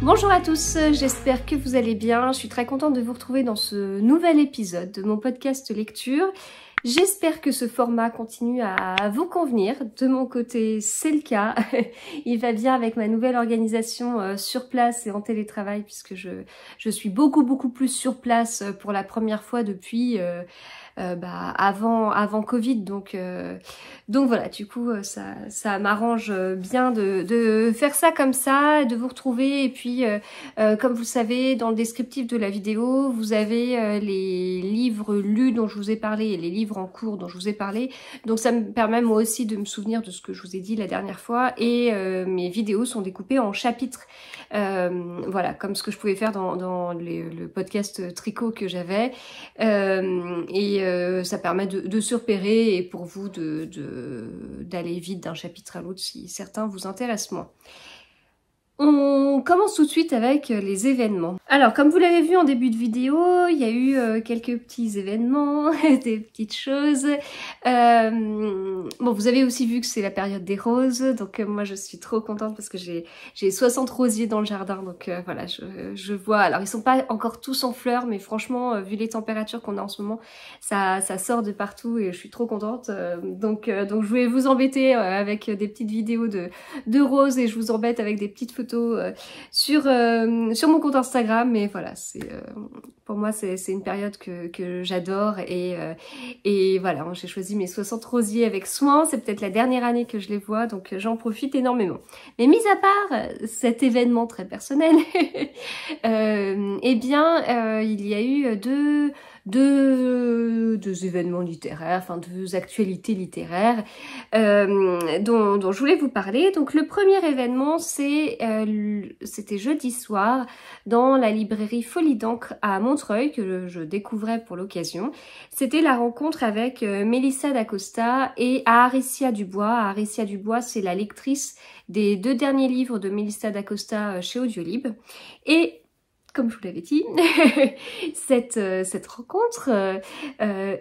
Bonjour à tous, j'espère que vous allez bien. Je suis très contente de vous retrouver dans ce nouvel épisode de mon podcast lecture. J'espère que ce format continue à vous convenir. De mon côté, c'est le cas. Il va bien avec ma nouvelle organisation sur place et en télétravail puisque je suis beaucoup plus sur place pour la première fois depuis avant Covid, donc voilà, du coup ça m'arrange bien de faire ça comme ça, de vous retrouver. Et puis comme vous le savez, dans le descriptif de la vidéo, vous avez les livres lus dont je vous ai parlé et les livres en cours dont je vous ai parlé, donc ça me permet moi aussi de me souvenir de ce que je vous ai dit la dernière fois. Et mes vidéos sont découpées en chapitres, voilà, comme ce que je pouvais faire dans le podcast tricot que j'avais, ça permet de se repérer et pour vous d'aller vite d'un chapitre à l'autre si certains vous intéressent moins. On commence tout de suite avec les événements. Alors, comme vous l'avez vu en début de vidéo, il y a eu quelques petits événements, des petites choses. Bon, vous avez aussi vu que c'est la période des roses, donc moi je suis trop contente parce que j'ai 60 rosiers dans le jardin, donc voilà, je vois. Alors, ils sont pas encore tous en fleurs, mais franchement, vu les températures qu'on a en ce moment, ça sort de partout et je suis trop contente. Donc je voulais vous embêter avec des petites vidéos de roses et je vous embête avec des petites photos sur mon compte Instagram. Mais voilà, pour moi c'est une période que j'adore et voilà, j'ai choisi mes 60 rosiers avec soin. C'est peut-être la dernière année que je les vois, donc j'en profite énormément. Mais mis à part cet événement très personnel, eh bien il y a eu deux événements littéraires, enfin deux actualités littéraires dont je voulais vous parler. Donc le premier événement, c'était jeudi soir dans la librairie Folie d'encre à Montreuil que je découvrais pour l'occasion. C'était la rencontre avec Mélissa d'Acosta et Aricia Dubois. Aricia Dubois, c'est la lectrice des 2 derniers livres de Mélissa d'Acosta chez Audiolib. Et comme je vous l'avais dit, cette rencontre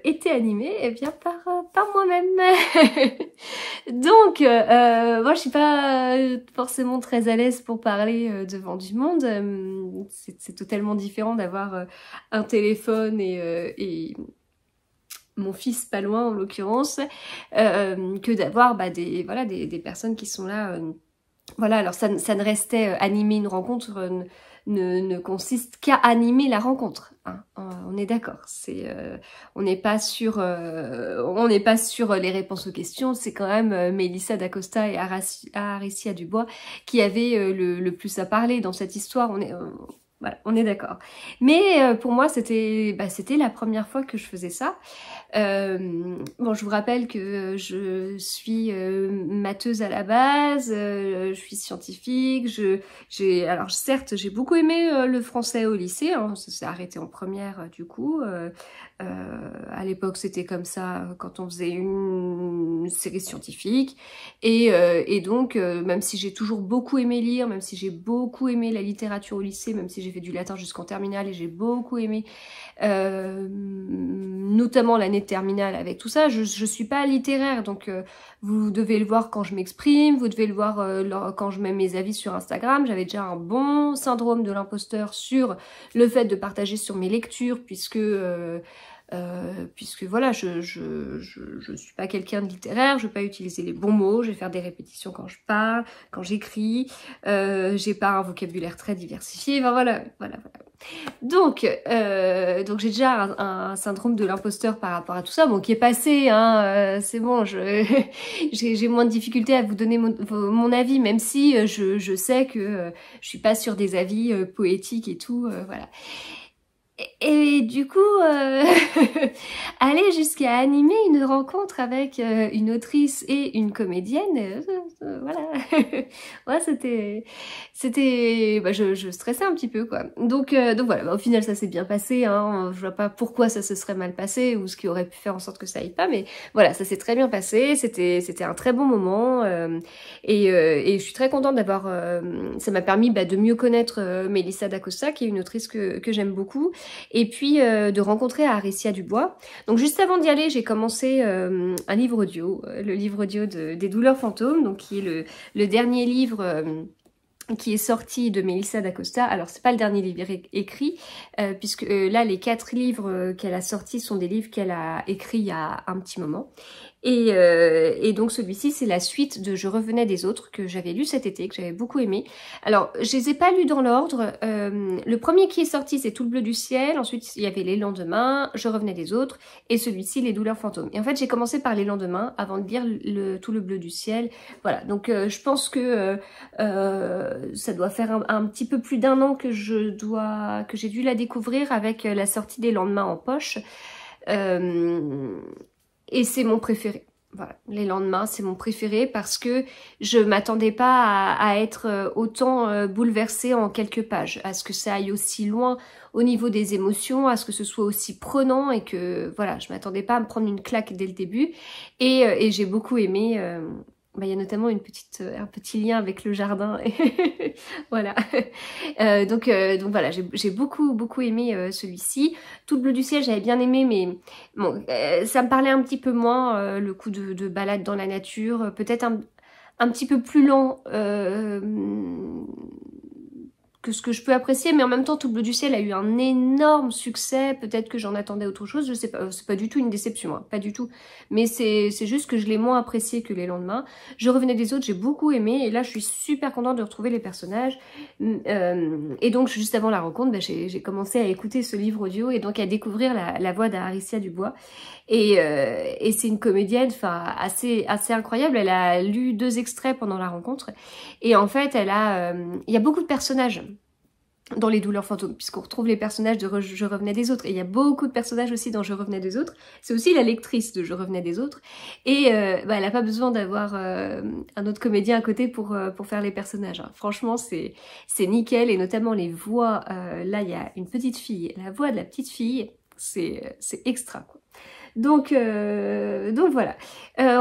était animée bien par moi-même. Donc, moi je suis pas forcément très à l'aise pour parler devant du monde. C'est totalement différent d'avoir un téléphone et mon fils pas loin en l'occurrence, que d'avoir des personnes qui sont là. Voilà, alors ça ne restait animer une rencontre ne consiste qu'à animer la rencontre, hein. On est d'accord, on n'est pas sur les réponses aux questions. C'est quand même Mélissa d'Acosta et Aricia Dubois qui avaient le plus à parler dans cette histoire. Voilà, on est d'accord. Mais pour moi, c'était la première fois que je faisais ça. Bon, je vous rappelle que je suis matheuse à la base, je suis scientifique. Alors certes, j'ai beaucoup aimé le français au lycée, hein, ça s'est arrêté en première du coup. À l'époque, c'était comme ça quand on faisait une série scientifique. Et donc, même si j'ai toujours beaucoup aimé lire, même si j'ai beaucoup aimé la littérature au lycée, même si j'ai fait du latin jusqu'en terminale et j'ai beaucoup aimé notamment l'année de terminale avec tout ça, je suis pas littéraire, donc vous devez le voir quand je m'exprime, vous devez le voir quand je mets mes avis sur Instagram. J'avais déjà un bon syndrome de l'imposteur sur le fait de partager sur mes lectures, puisque voilà, je suis pas quelqu'un de littéraire, je vais pas utiliser les bons mots, je vais faire des répétitions quand je parle, quand j'écris, j'ai pas un vocabulaire très diversifié, enfin voilà. Donc j'ai déjà un syndrome de l'imposteur par rapport à tout ça, bon, qui est passé, hein, c'est bon, j'ai moins de difficulté à vous donner mon avis, même si je sais que je suis pas sur des avis poétiques et tout, voilà. Et du coup, aller jusqu'à animer une rencontre avec une autrice et une comédienne, voilà, ouais, c'était, je stressais un petit peu, quoi. Donc voilà, au final ça s'est bien passé, hein. Je vois pas pourquoi ça se serait mal passé ou ce qui aurait pu faire en sorte que ça aille pas, mais voilà, ça s'est très bien passé. C'était un très bon moment, et je suis très contente d'avoir, ça m'a permis de mieux connaître Mélissa d'Acosta, qui est une autrice que j'aime beaucoup. Et puis de rencontrer Aricia Dubois. Donc juste avant d'y aller, j'ai commencé un livre audio, le livre audio des douleurs fantômes, donc qui est le dernier livre qui est sorti de Melissa d'Acosta. Alors c'est pas le dernier livre écrit, puisque là les 4 livres qu'elle a sortis sont des livres qu'elle a écrits il y a un petit moment. Et donc celui-ci c'est la suite de Je revenais des autres que j'avais lu cet été, que j'avais beaucoup aimé. Alors je les ai pas lus dans l'ordre. Le premier qui est sorti c'est Tout le bleu du ciel, ensuite il y avait Les lendemains, Je revenais des autres, et celui-ci Les douleurs fantômes. Et en fait j'ai commencé par Les lendemains avant de lire Tout le bleu du ciel. Voilà, donc je pense que ça doit faire un petit peu plus d'1 an que j'ai dû la découvrir avec la sortie des lendemains en poche. Et c'est mon préféré. Voilà, Les lendemains, c'est mon préféré parce que je m'attendais pas à être autant bouleversée en quelques pages, à ce que ça aille aussi loin au niveau des émotions, à ce que ce soit aussi prenant et que, voilà, je m'attendais pas à me prendre une claque dès le début. Et j'ai beaucoup aimé... il y a notamment un petit lien avec le jardin. Voilà. Donc voilà, j'ai beaucoup aimé celui-ci. Tout le bleu du ciel, j'avais bien aimé, mais bon, ça me parlait un petit peu moins, le coup de balade dans la nature. Peut-être un petit peu plus lent que ce que je peux apprécier, mais en même temps Tout bleu du ciel a eu un énorme succès, peut-être que j'en attendais autre chose, je sais pas, c'est pas du tout une déception, hein, pas du tout, mais c'est juste que je l'ai moins apprécié que Les lendemains. Je revenais des autres, j'ai beaucoup aimé, et là je suis super contente de retrouver les personnages, et donc juste avant la rencontre, j'ai commencé à écouter ce livre audio, et donc à découvrir la voix d'Aricia Dubois, et c'est une comédienne, enfin assez incroyable. Elle a lu 2 extraits pendant la rencontre, et en fait il y a beaucoup de personnages dans Les douleurs fantômes, puisqu'on retrouve les personnages de Je revenais des autres, et il y a beaucoup de personnages aussi dans Je revenais des autres. C'est aussi la lectrice de Je revenais des autres, et elle n'a pas besoin d'avoir un autre comédien à côté pour faire les personnages, hein. Franchement c'est nickel, et notamment les voix, là il y a une petite fille, la voix de la petite fille, c'est extra, quoi. Donc voilà,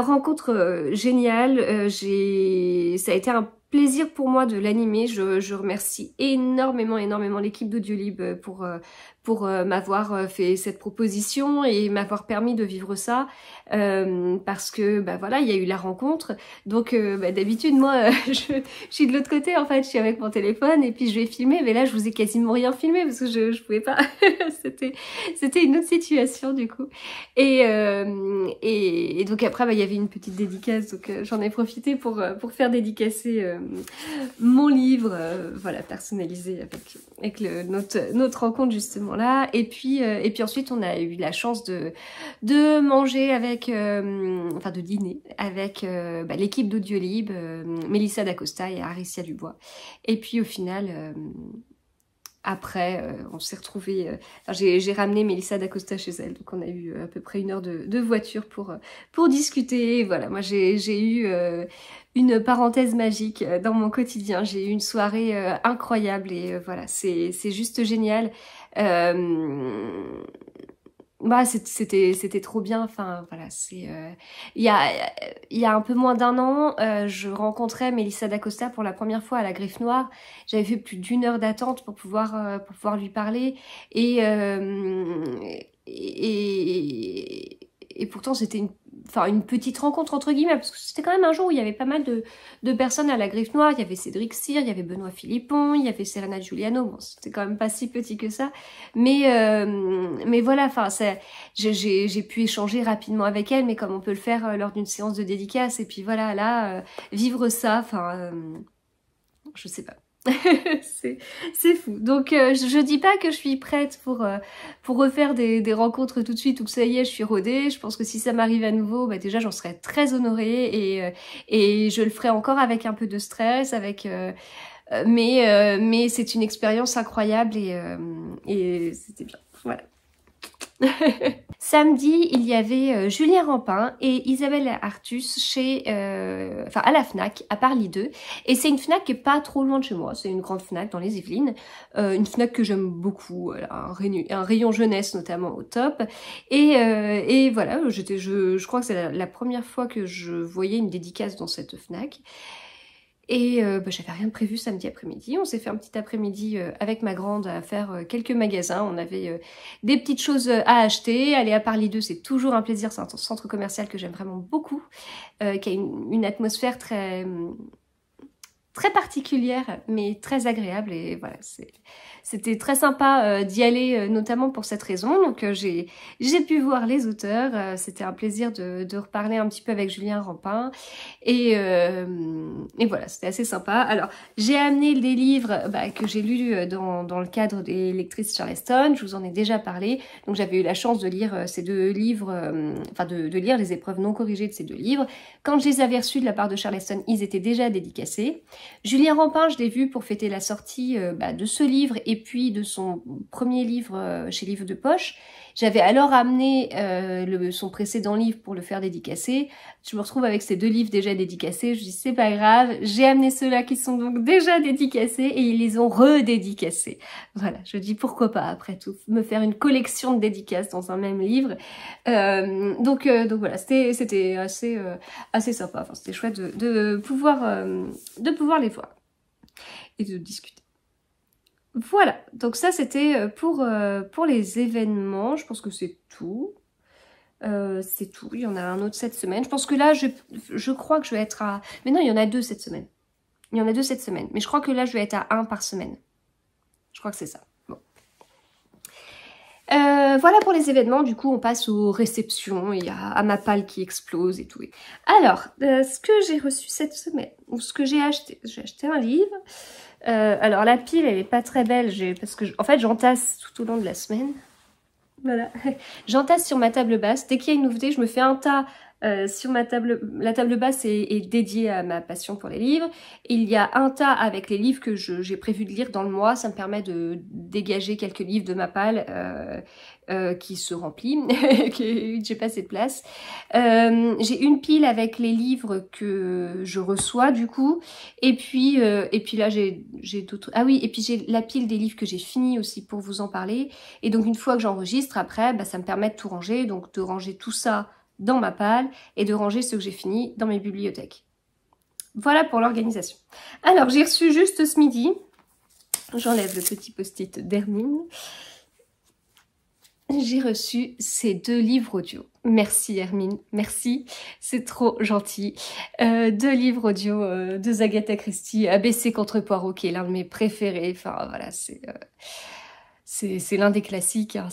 rencontre géniale, ça a été un plaisir pour moi de l'animer. Je remercie énormément l'équipe d'Audiolib pour m'avoir fait cette proposition et m'avoir permis de vivre ça, parce que voilà, il y a eu la rencontre. Donc d'habitude moi je suis de l'autre côté, en fait, je suis avec mon téléphone et puis je vais filmer, mais là je vous ai quasiment rien filmé parce que je pouvais pas. C'était une autre situation du coup. Et donc après il y avait une petite dédicace, donc j'en ai profité pour faire dédicacer mon livre, voilà, personnalisé avec notre rencontre justement là. Et puis ensuite on a eu la chance de manger avec, enfin de dîner avec l'équipe d'Audiolib, Melissa d'Acosta et Aricia Dubois. Et puis au final, après, on s'est retrouvés... j'ai ramené Melissa d'Acosta chez elle, donc on a eu à peu près 1 heure de voiture pour discuter. Et voilà, moi j'ai eu une parenthèse magique dans mon quotidien. J'ai eu une soirée incroyable, et voilà, c'est juste génial. C'était trop bien. Enfin voilà, c'est il y a un peu moins d'1 an, je rencontrais Melissa d'Acosta pour la première fois à la Griffe Noire. J'avais fait plus d'1 heure d'attente pour pouvoir lui parler, et pourtant c'était une petite rencontre entre guillemets, parce que c'était quand même un jour où il y avait pas mal de personnes à la Griffe Noire. Il y avait Cédric Cyr, il y avait Benoît Philippon, il y avait Serena Giuliano. Bon, c'était quand même pas si petit que ça, mais voilà, enfin j'ai pu échanger rapidement avec elle, mais comme on peut le faire lors d'une séance de dédicace. Et puis voilà, là vivre ça, enfin je sais pas. c'est fou. Donc je dis pas que je suis prête pour refaire des rencontres tout de suite, ou que ça y est, je suis rodée. Je pense que si ça m'arrive à nouveau, déjà j'en serais très honorée, et je le ferai encore avec un peu de stress, mais c'est une expérience incroyable, et c'était bien. Voilà. Samedi, il y avait Julien Rampin et Isabelle Artus à la Fnac, à Paris 2. Et c'est une Fnac qui est pas trop loin de chez moi. C'est une grande Fnac dans les Yvelines. Une Fnac que j'aime beaucoup. Elle a un rayon jeunesse notamment au top. Et voilà, je crois que c'est la première fois que je voyais une dédicace dans cette Fnac. Et j'avais rien de prévu samedi après-midi. On s'est fait un petit après-midi avec ma grande à faire quelques magasins. On avait des petites choses à acheter. Aller à Paris 2, c'est toujours un plaisir. C'est un centre commercial que j'aime vraiment beaucoup, qui a une atmosphère très très particulière, mais très agréable. Et voilà, c'était très sympa d'y aller, notamment pour cette raison. Donc j'ai pu voir les auteurs. C'était un plaisir de reparler un petit peu avec Julien Rampin. Et voilà, c'était assez sympa. Alors, j'ai amené des livres que j'ai lus dans le cadre des lectrices Charleston. Je vous en ai déjà parlé. Donc j'avais eu la chance de lire ces deux livres, enfin de lire les épreuves non corrigées de ces deux livres. Quand je les avais reçus de la part de Charleston, ils étaient déjà dédicacés. Julien Rampin, je l'ai vu pour fêter la sortie de ce livre et puis de son premier livre chez Livre de Poche. J'avais alors amené son précédent livre pour le faire dédicacer. Je me retrouve avec ces deux livres déjà dédicacés. Je dis c'est pas grave, j'ai amené ceux-là qui sont donc déjà dédicacés et ils les ont redédicacés. Voilà, je dis pourquoi pas après tout, me faire une collection de dédicaces dans un même livre. Donc voilà, c'était assez sympa. Enfin, c'était chouette de pouvoir les voir et de discuter. Voilà, donc ça c'était pour les événements. Je pense que c'est tout. C'est tout, il y en a un autre cette semaine. Je pense que là, je crois que je vais être à... Mais non, il y en a deux cette semaine. Il y en a deux cette semaine. Mais je crois que là, je vais être à un par semaine. Je crois que c'est ça. Bon. Voilà pour les événements. Du coup, on passe aux réceptions. Il y a ma palle qui explose et tout. Alors, ce que j'ai reçu cette semaine, ou ce que j'ai acheté. J'ai acheté un livre. Alors, la pile, elle est pas très belle. Parce que, en fait, j'entasse tout au long de la semaine. Voilà, j'entasse sur ma table basse. Dès qu'il y a une nouveauté, je me fais un tas sur ma table. La table basse est dédiée à ma passion pour les livres. Il y a un tas avec les livres que j'ai prévu de lire dans le mois. Ça me permet de dégager quelques livres de ma palle qui se remplit, que j'ai pas assez de place. J'ai une pile avec les livres que je reçois du coup. Et puis là j'ai d'autres... Ah oui, et puis j'ai la pile des livres que j'ai fini aussi pour vous en parler. Et donc une fois que j'enregistre, après, ça me permet de tout ranger. Donc de ranger tout ça dans ma palle et de ranger ce que j'ai fini dans mes bibliothèques. Voilà pour l'organisation. Alors j'ai reçu juste ce midi, j'enlève le petit post-it d'Hermine. J'ai reçu ces deux livres audio. Merci Hermine, merci, c'est trop gentil. Deux livres audio de Agatha Christie, ABC contre Poirot, qui est l'un de mes préférés. Enfin voilà, c'est l'un des classiques. Hein.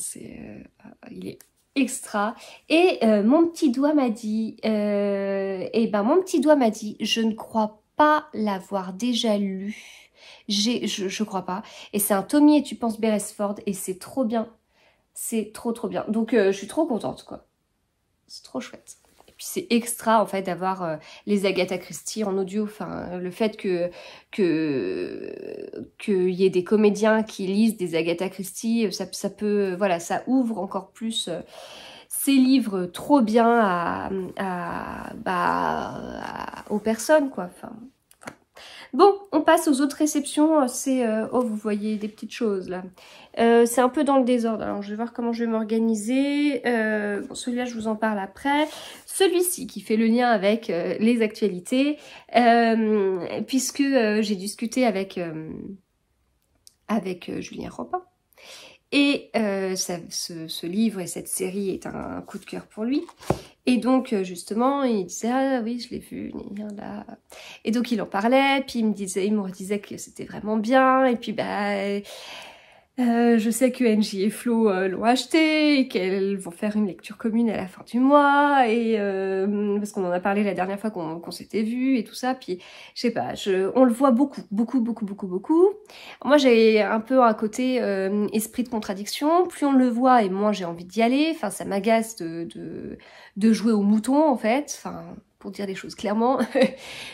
Il est extra. Et mon petit doigt m'a dit, mon petit doigt m'a dit, je ne crois pas l'avoir déjà lu. Je crois pas. Et c'est un Tommy et tu penses Beresford et c'est trop bien. C'est trop bien. Donc je suis trop contente quoi. C'est trop chouette. Et puis c'est extra en fait d'avoir les Agatha Christie en audio. Enfin le fait qu'il y ait des comédiens qui lisent des Agatha Christie, ça peut voilà, ça ouvre encore plus ces livres trop bien aux personnes quoi. Enfin. Bon, on passe aux autres réceptions. Oh, vous voyez des petites choses là. C'est un peu dans le désordre. Alors, je vais voir comment je vais m'organiser. Bon, celui-là, je vous en parle après. Celui-ci, qui fait le lien avec les actualités, puisque j'ai discuté avec Julien Rampin. Et ce livre et cette série est un coup de cœur pour lui. Et donc, justement, il disait « Ah oui, je l'ai vu, là. » Et donc, il en parlait, puis il me redisait que c'était vraiment bien. Et puis, je sais que NJ et Flo l'ont acheté et qu'elles vont faire une lecture commune à la fin du mois. Et parce qu'on en a parlé la dernière fois qu'on s'était vu et tout ça. Puis, je sais pas, on le voit beaucoup. Moi, j'ai un peu un côté esprit de contradiction. Plus on le voit et moins j'ai envie d'y aller. Enfin, ça m'agace de jouer au mouton, en fait. Enfin, pour dire les choses clairement.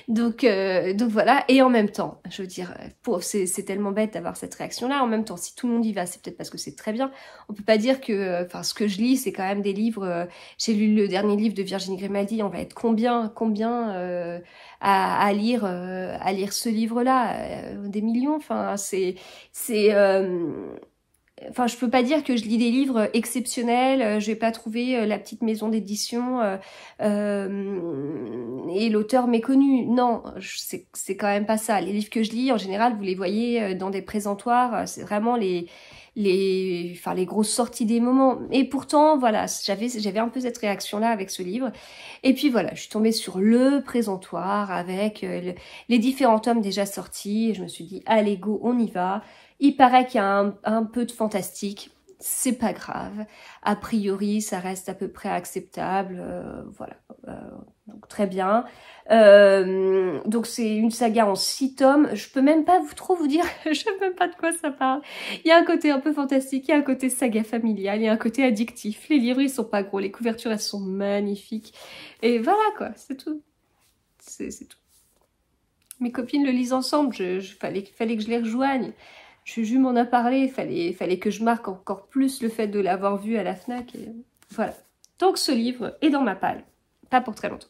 donc voilà. Et en même temps, je veux dire, c'est tellement bête d'avoir cette réaction-là. En même temps, si tout le monde y va, c'est peut-être parce que c'est très bien. On peut pas dire que, enfin, ce que je lis, c'est quand même des livres. J'ai lu le dernier livre de Virginie Grimaldi. On va être combien à lire ce livre-là, des millions. Enfin, Enfin, je peux pas dire que je lis des livres exceptionnels, je vais pas trouver la petite maison d'édition et l'auteur méconnu. Non, c'est quand même pas ça. Les livres que je lis, en général, vous les voyez dans des présentoirs, c'est vraiment les les grosses sorties des moments. Et pourtant, voilà, j'avais un peu cette réaction-là avec ce livre. Et puis voilà, je suis tombée sur le présentoir avec les différents tomes déjà sortis. Et je me suis dit, allez go, on y va. Il paraît qu'il y a un peu de fantastique. C'est pas grave. A priori, ça reste à peu près acceptable. Voilà. Donc très bien. Donc c'est une saga en 6 tomes. Je peux même pas trop vous dire, je sais même pas de quoi ça parle. Il y a un côté un peu fantastique, il y a un côté saga familiale, il y a un côté addictif. Les livres, ils sont pas gros, les couvertures, elles sont magnifiques. Et voilà quoi, c'est tout. C'est tout. Mes copines le lisent ensemble, fallait que je les rejoigne. Juju m'en a parlé, fallait que je marque encore plus le fait de l'avoir vu à la FNAC. Et voilà. Donc ce livre est dans ma palle. Pas pour très longtemps.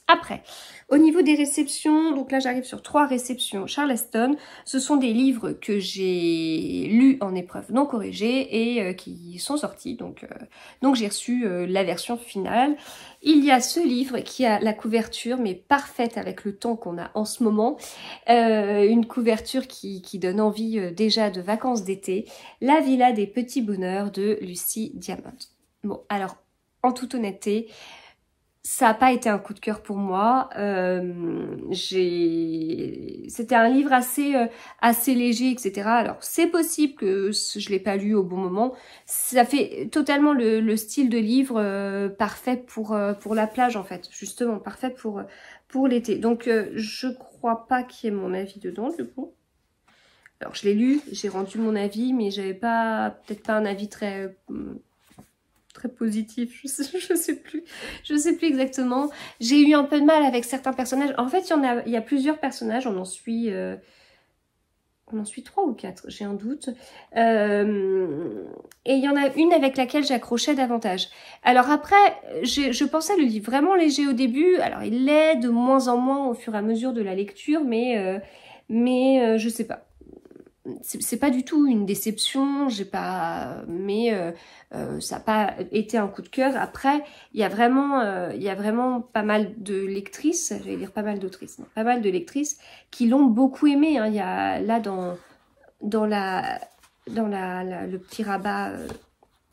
Après, au niveau des réceptions, donc là j'arrive sur 3 réceptions Charleston. Ce sont des livres que j'ai lus en épreuve non corrigée et qui sont sortis. Donc j'ai reçu la version finale. Il y a ce livre qui a la couverture, mais parfaite avec le temps qu'on a en ce moment. Une couverture qui donne envie déjà de vacances d'été. La Villa des Petits Bonheurs de Lucie Diamond. Bon, alors, en toute honnêteté, ça n'a pas été un coup de cœur pour moi. C'était un livre assez léger, etc. Alors, c'est possible que je l'ai pas lu au bon moment. Ça fait totalement le style de livre parfait pour la plage, en fait. Justement, parfait pour l'été. Donc, je crois pas qu'il y ait mon avis dedans, du coup. Alors, je l'ai lu, j'ai rendu mon avis, mais j'avais peut-être pas un avis très positif, je sais plus exactement. J'ai eu un peu de mal avec certains personnages. En fait, il y a plusieurs personnages, on en suit 3 ou 4, j'ai un doute. Et il y en a une avec laquelle j'accrochais davantage. Alors après, je pensais le livre vraiment léger au début. Alors il l'est de moins en moins au fur et à mesure de la lecture, mais je sais pas. C'est pas du tout une déception, mais ça n'a pas été un coup de cœur. Après, il y a vraiment pas mal de lectrices, j'allais dire pas mal d'autrices, non, pas mal de lectrices qui l'ont beaucoup aimé. Hein. Il y a là dans le petit rabat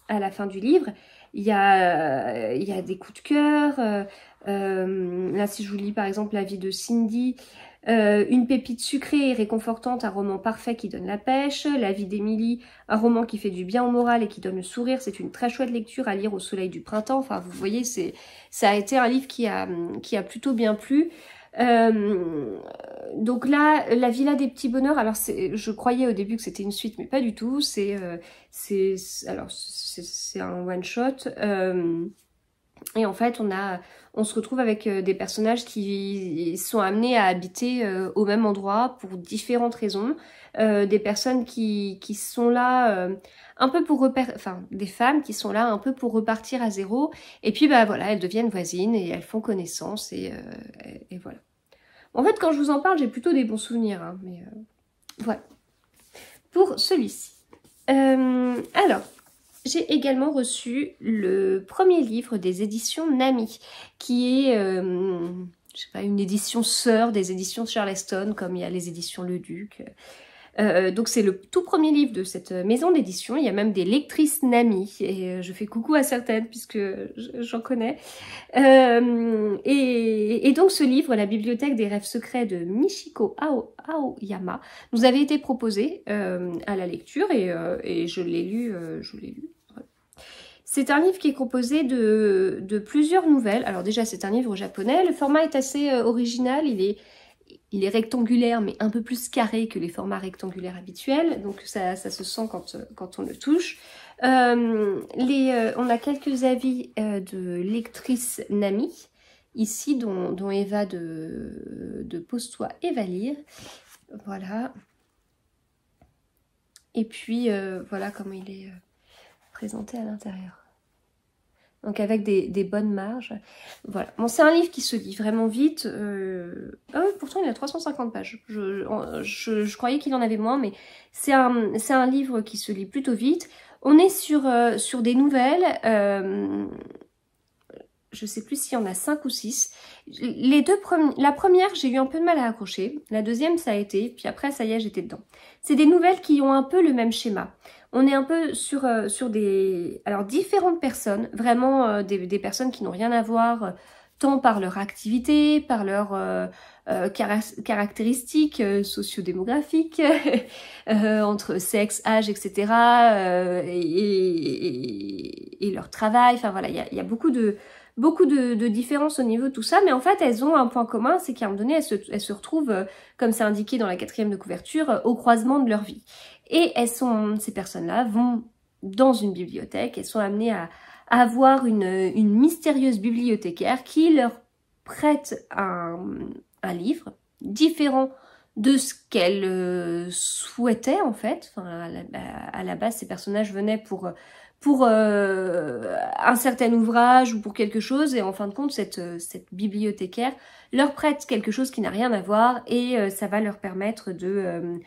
à la fin du livre, il y a des coups de cœur. Là, si je vous lis par exemple La vie de Cindy, une pépite sucrée et réconfortante, un roman parfait qui donne la pêche. La vie d'Émilie, un roman qui fait du bien au moral et qui donne le sourire. C'est une très chouette lecture à lire au soleil du printemps. Enfin, vous voyez, ça a été un livre qui a plutôt bien plu. Donc là, La Villa des Petits Bonheurs, alors je croyais au début que c'était une suite, mais pas du tout. C'est un one shot. Et en fait, on se retrouve avec des personnages qui sont amenés à habiter au même endroit pour différentes raisons. Des personnes qui sont là un peu des femmes qui sont là un peu pour repartir à zéro. Et puis, bah voilà, elles deviennent voisines et elles font connaissance et voilà. En fait, quand je vous en parle, j'ai plutôt des bons souvenirs, hein, mais voilà. Pour celui-ci. Alors, j'ai également reçu le premier livre des éditions Nami, qui est, je sais pas, une édition sœur des éditions Charleston, comme il y a les éditions Le Duc. Donc c'est le tout premier livre de cette maison d'édition. Il y a même des lectrices Nami, et je fais coucou à certaines puisque j'en connais. Et donc ce livre, La bibliothèque des rêves secrets de Michiko Aoyama, nous avait été proposé à la lecture et je l'ai lu. C'est un livre qui est composé de plusieurs nouvelles. Alors déjà, c'est un livre japonais. Le format est assez original. Il est rectangulaire, mais un peu plus carré que les formats rectangulaires habituels. Donc ça se sent quand on le touche. On a quelques avis de lectrices Nami, ici, dont Eva de Pose-toi et va lire. Voilà. Et puis, voilà comment il est présenté à l'intérieur. Donc avec des bonnes marges. Voilà. Bon, c'est un livre qui se lit vraiment vite. Ah oui, pourtant il a 350 pages. Je croyais qu'il en avait moins, mais c'est un livre qui se lit plutôt vite. On est sur des nouvelles. Je sais plus s'il y en a 5 ou 6. La première, j'ai eu un peu de mal à accrocher. La deuxième, ça a été. Puis après, ça y est, j'étais dedans. C'est des nouvelles qui ont un peu le même schéma. On est un peu sur des alors différentes personnes, vraiment des personnes qui n'ont rien à voir, tant par leur activité, par leurs caractéristiques sociodémographiques, entre sexe, âge, etc. Et leur travail. Enfin voilà, il y a beaucoup de différences au niveau de tout ça, mais en fait elles ont un point commun, c'est qu'à un moment donné elles se retrouvent, comme c'est indiqué dans la 4e de couverture, au croisement de leur vie. Et ces personnes-là vont dans une bibliothèque, elles sont amenées à avoir une mystérieuse bibliothécaire qui leur prête un livre différent de ce qu'elle souhaitait en fait. Enfin, à la base, ces personnages venaient pour un certain ouvrage ou pour quelque chose, et en fin de compte, cette bibliothécaire leur prête quelque chose qui n'a rien à voir, et ça va leur permettre un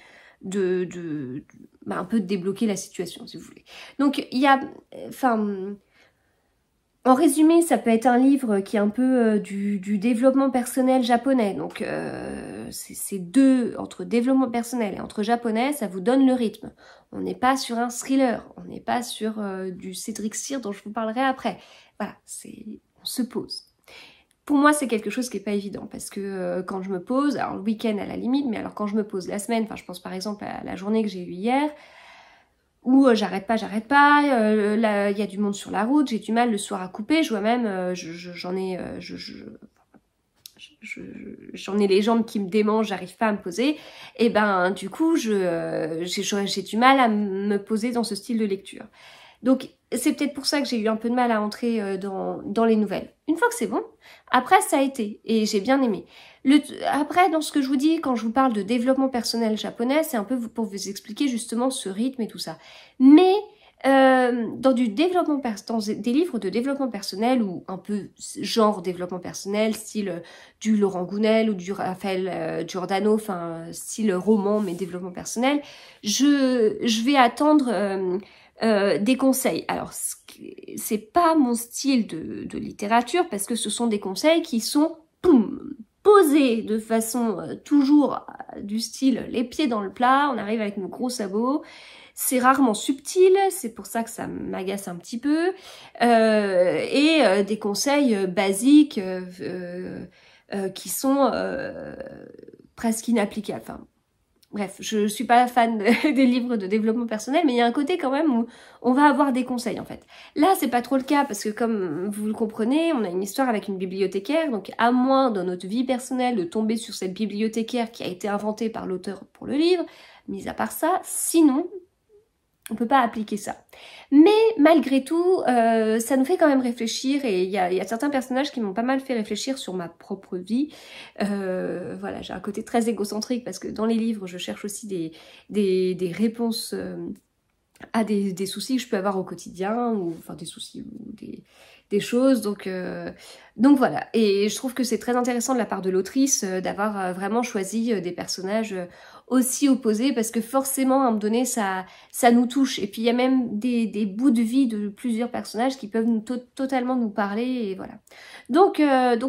peu de débloquer la situation, si vous voulez. Donc, il y a... En résumé, ça peut être un livre qui est un peu du développement personnel japonais. Donc, c'est entre développement personnel et entre japonais, ça vous donne le rythme. On n'est pas sur un thriller, on n'est pas sur du Cédric Cyr dont je vous parlerai après. Voilà, on se pose. Pour moi, c'est quelque chose qui n'est pas évident parce que quand je me pose, alors le week-end à la limite, mais alors quand je me pose la semaine, enfin je pense par exemple à la journée que j'ai eue hier, où j'arrête pas, là il y a du monde sur la route, j'ai du mal le soir à couper, je vois même, j'en ai les jambes qui me démangent, j'arrive pas à me poser, et ben du coup j'ai du mal à me poser dans ce style de lecture. Donc c'est peut-être pour ça que j'ai eu un peu de mal à entrer dans les nouvelles. Une fois que c'est bon, après ça a été, et j'ai bien aimé. Après, dans ce que je vous dis, quand je vous parle de développement personnel japonais, c'est un peu pour vous expliquer justement ce rythme et tout ça. Mais dans des livres de développement personnel, ou un peu genre développement personnel, style du Laurent Gounel ou du Raphaël Giordano, enfin style roman mais développement personnel, je vais attendre des conseils. Alors c'est pas mon style de littérature, parce que ce sont des conseils qui sont posés de façon toujours du style les pieds dans le plat, on arrive avec nos gros sabots. C'est rarement subtil, c'est pour ça que ça m'agace un petit peu. Et des conseils basiques qui sont presque inapplicables. Enfin, bref, je suis pas fan des livres de développement personnel, mais il y a un côté quand même où on va avoir des conseils en fait. Là, c'est pas trop le cas parce que comme vous le comprenez, on a une histoire avec une bibliothécaire, donc à moins dans notre vie personnelle de tomber sur cette bibliothécaire qui a été inventée par l'auteur pour le livre, mis à part ça, sinon on peut pas appliquer ça. Mais malgré tout, ça nous fait quand même réfléchir, et il y a certains personnages qui m'ont pas mal fait réfléchir sur ma propre vie. Voilà, j'ai un côté très égocentrique parce que dans les livres, je cherche aussi des réponses à des soucis que je peux avoir au quotidien, ou enfin des soucis ou des choses, donc voilà. Et je trouve que c'est très intéressant de la part de l'autrice d'avoir vraiment choisi des personnages aussi opposés, parce que forcément à un moment donné ça nous touche, et puis il y a même des bouts de vie de plusieurs personnages qui peuvent totalement nous parler, et voilà. Donc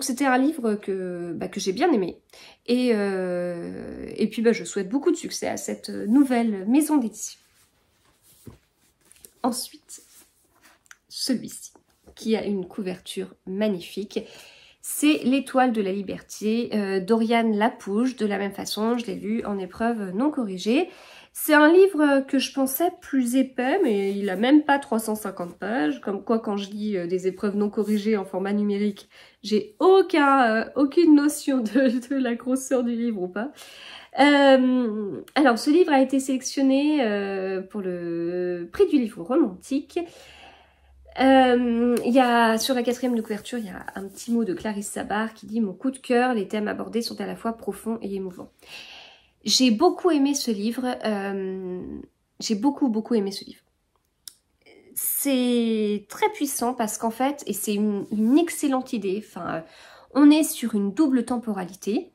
c'était un livre que j'ai bien aimé, et puis je souhaite beaucoup de succès à cette nouvelle maison d'édition. Ensuite, celui-ci, qui a une couverture magnifique, c'est L'Étoile de la Liberté d'Oriane Lapouge. De la même façon, je l'ai lu en épreuve non corrigée. C'est un livre que je pensais plus épais, mais il a même pas 350 pages. Comme quoi, quand je lis des épreuves non corrigées en format numérique, j'ai aucune notion de la grosseur du livre ou pas. Alors, ce livre a été sélectionné pour le prix du livre romantique. Sur la 4e de couverture, il y a un petit mot de Clarisse Sabar qui dit « Mon coup de cœur, les thèmes abordés sont à la fois profonds et émouvants ». J'ai beaucoup aimé ce livre. J'ai beaucoup aimé ce livre. C'est très puissant parce qu'en fait, et c'est une excellente idée, enfin, on est sur une double temporalité.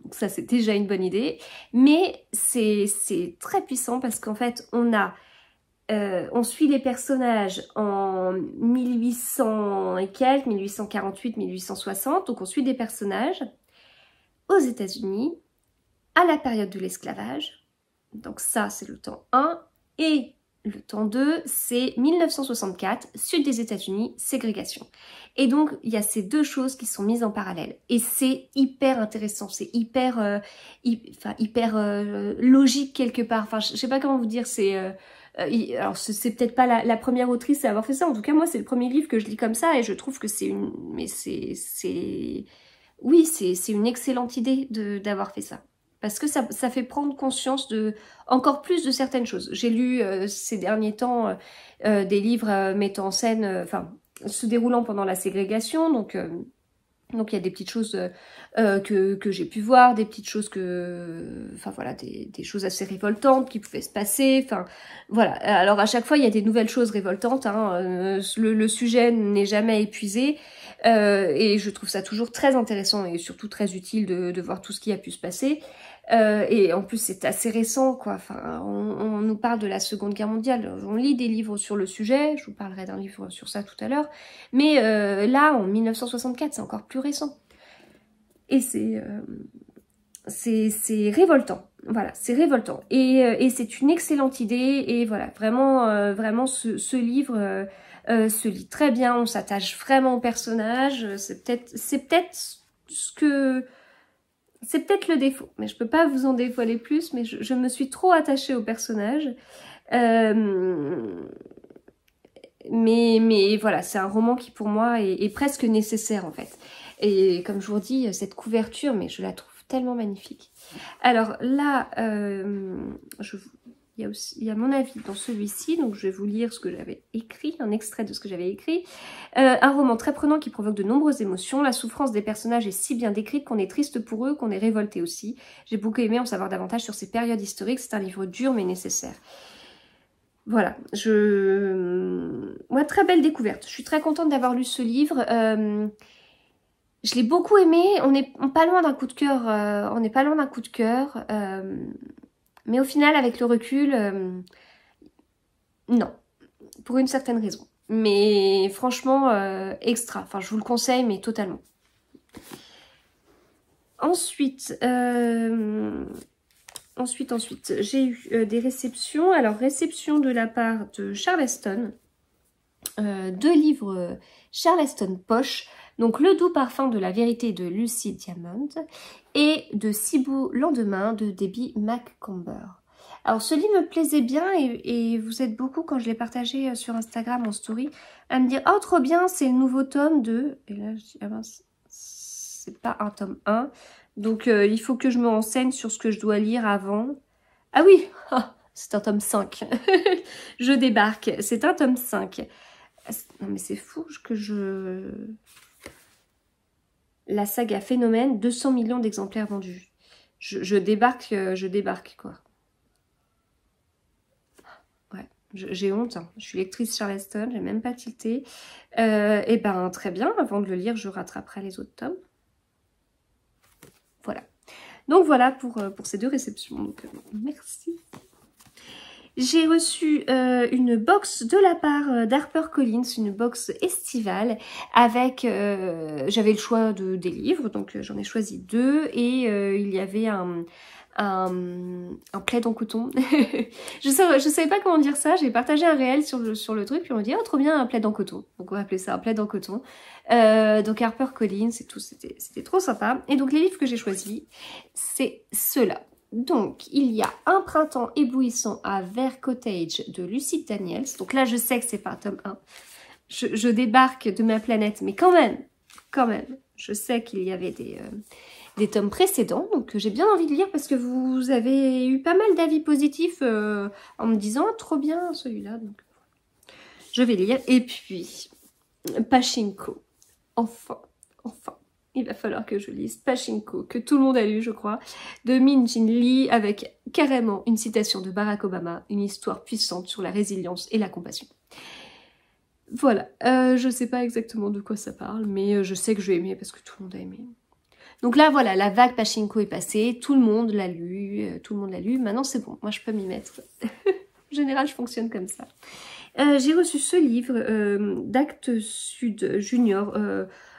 Donc ça, c'est déjà une bonne idée. Mais c'est très puissant parce qu'en fait, on suit les personnages en 1800 et quelques, 1848, 1860. Donc on suit des personnages aux États-Unis, à la période de l'esclavage. Donc ça, c'est le temps 1. Et le temps 2, c'est 1964, sud des États-Unis, ségrégation. Et donc, il y a ces deux choses qui sont mises en parallèle. Et c'est hyper intéressant, c'est hyper, logique quelque part. Enfin, je sais pas comment vous dire, c'est... alors, c'est peut-être pas la première autrice à avoir fait ça. En tout cas, moi, c'est le premier livre que je lis comme ça et je trouve que c'est une... Mais oui, c'est une excellente idée d'avoir fait ça. Parce que ça fait prendre conscience encore plus de certaines choses. J'ai lu ces derniers temps des livres mettant en scène, se déroulant pendant la ségrégation, donc il y a des petites choses que j'ai pu voir, des petites choses des choses assez révoltantes qui pouvaient se passer, enfin voilà. Alors à chaque fois il y a des nouvelles choses révoltantes, hein, le sujet n'est jamais épuisé et je trouve ça toujours très intéressant et surtout très utile de voir tout ce qui a pu se passer. Et en plus c'est assez récent quoi, enfin on nous parle de la Seconde Guerre mondiale, on lit des livres sur le sujet, je vous parlerai d'un livre sur ça tout à l'heure, mais là en 1964 c'est encore plus récent et c'est révoltant, voilà, c'est révoltant et c'est une excellente idée et voilà, vraiment ce livre se lit très bien, on s'attache vraiment au personnage, c'est peut-être le défaut, mais je peux pas vous en dévoiler plus, mais je me suis trop attachée au personnage. Mais voilà, c'est un roman qui pour moi est presque nécessaire en fait. Et comme je vous dis, cette couverture, mais je la trouve tellement magnifique. Alors là, il y a mon avis dans celui-ci, donc je vais vous lire ce que j'avais écrit, un extrait de ce que j'avais écrit. Un roman très prenant qui provoque de nombreuses émotions. La souffrance des personnages est si bien décrite qu'on est triste pour eux, qu'on est révolté aussi. J'ai beaucoup aimé en savoir davantage sur ces périodes historiques. C'est un livre dur mais nécessaire. Voilà, très belle découverte. Je suis très contente d'avoir lu ce livre. Je l'ai beaucoup aimé. On n'est pas loin d'un coup de cœur. Mais au final, avec le recul, non, pour une certaine raison. Mais franchement, extra. Enfin, je vous le conseille, mais totalement. Ensuite, j'ai eu des réceptions. Alors, réception de la part de Charleston. 2 livres Charleston Poche. Donc, Le doux parfum de la vérité de Lucy Diamond et de Si beau lendemain de Debbie McComber. Alors, ce livre me plaisait bien et vous êtes beaucoup, quand je l'ai partagé sur Instagram en story, à me dire « Oh, trop bien, c'est le nouveau tome de... » Et là, je dis « Ah mince, c'est pas un tome 1. » Donc, il faut que je me renseigne sur ce que je dois lire avant. Ah oui, c'est un tome 5. Je débarque, c'est un tome 5. Non mais c'est fou que La saga Phénomène, 200 millions d'exemplaires vendus. Je débarque quoi. Ouais, j'ai honte, hein. Je suis lectrice Charleston, j'ai même pas tilté. Et ben très bien, avant de le lire, je rattraperai les autres tomes. Voilà. Donc voilà pour ces 2 réceptions. Donc, merci. J'ai reçu une box de la part d'HarperCollins, une box estivale avec, j'avais le choix des livres, donc j'en ai choisi 2 et il y avait un plaid en coton. je savais pas comment dire ça, j'ai partagé un réel sur le truc, puis on m'a dit « Oh, trop bien, un plaid en coton ». Donc on va appeler ça un plaid en coton. Donc HarperCollins et tout, c'était trop sympa. Et donc les livres que j'ai choisis, c'est ceux-là. Donc, il y a Un printemps éblouissant à Vert Cottage de Lucy Daniels. Donc là, je sais que c'est pas un tome 1. Je débarque de ma planète, mais quand même, je sais qu'il y avait des tomes précédents. Donc, j'ai bien envie de lire parce que vous avez eu pas mal d'avis positifs en me disant « Trop bien celui-là ». Donc, je vais lire. Et puis, Pachinko. Enfin. Il va falloir que je lise Pachinko, que tout le monde a lu, je crois, de Min Jin Lee, avec carrément une citation de Barack Obama, une histoire puissante sur la résilience et la compassion. Voilà, je sais pas exactement de quoi ça parle, mais je sais que je vais aimer parce que tout le monde a aimé. Donc là, voilà, la vague Pachinko est passée, tout le monde l'a lu, maintenant c'est bon, moi je peux m'y mettre. En général, je fonctionne comme ça. J'ai reçu ce livre d'Actes Sud Junior,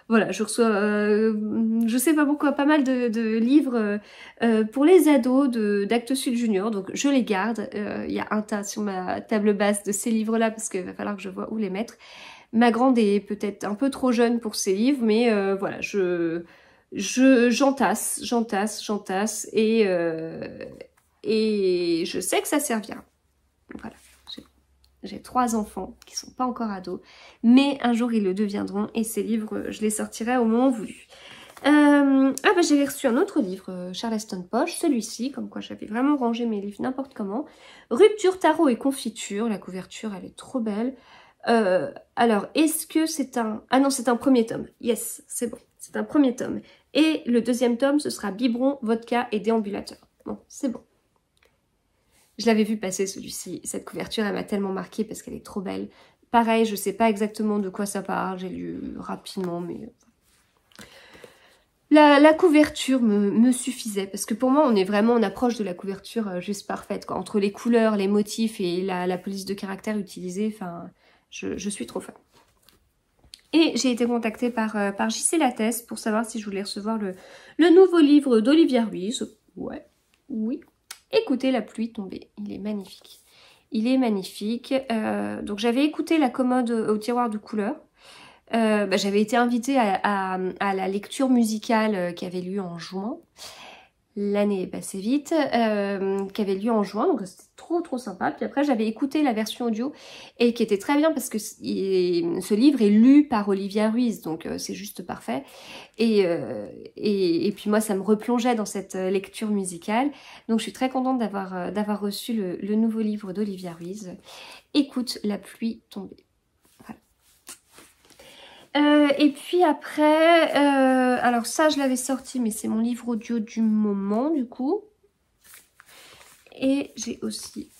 voilà, je reçois, je sais pas pourquoi, pas mal de livres pour les ados d'Actes Sud Junior, donc je les garde. Il y a un tas sur ma table basse de ces livres-là, parce qu'il va falloir que je vois où les mettre. Ma grande est peut-être un peu trop jeune pour ces livres, mais voilà, j'entasse, et je sais que ça servira. Voilà. J'ai 3 enfants qui sont pas encore ados, mais un jour ils le deviendront et ces livres, je les sortirai au moment voulu. Ah bah j'avais reçu un autre livre, Charleston Poche, celui-ci, comme quoi j'avais vraiment rangé mes livres n'importe comment. Rupture, tarot et confiture, la couverture elle est trop belle. Alors, est-ce que c'est un... Ah non, c'est un premier tome. Yes, c'est bon, c'est un premier tome. Et le deuxième tome, ce sera biberon, vodka et déambulateur. Bon, c'est bon. Je l'avais vu passer celui-ci. Cette couverture, elle m'a tellement marquée parce qu'elle est trop belle. Pareil, je sais pas exactement de quoi ça parle. J'ai lu rapidement, mais... La couverture me suffisait. Parce que pour moi, on approche de la couverture juste parfaite, quoi. Entre les couleurs, les motifs et la police de caractère utilisée. Enfin, je suis trop fan. Et j'ai été contactée par JC Lattès pour savoir si je voulais recevoir le nouveau livre d'Olivia Ruiz. Ouais, oui. Écoutez la pluie tomber, il est magnifique. Il est magnifique. Donc j'avais écouté La commode au tiroir de couleurs. J'avais été invitée à la lecture musicale qui avait lieu en juin. L'année est passée vite, qui avait lieu en juin, donc c'était trop sympa. Puis après j'avais écouté la version audio et qui était très bien parce que ce livre est lu par Olivia Ruiz, donc c'est juste parfait. Et puis moi ça me replongeait dans cette lecture musicale, donc je suis très contente d'avoir reçu le nouveau livre d'Olivia Ruiz. Écoute la pluie tomber. Et puis après, alors ça je l'avais sorti, mais c'est mon livre audio du moment du coup. Et j'ai aussi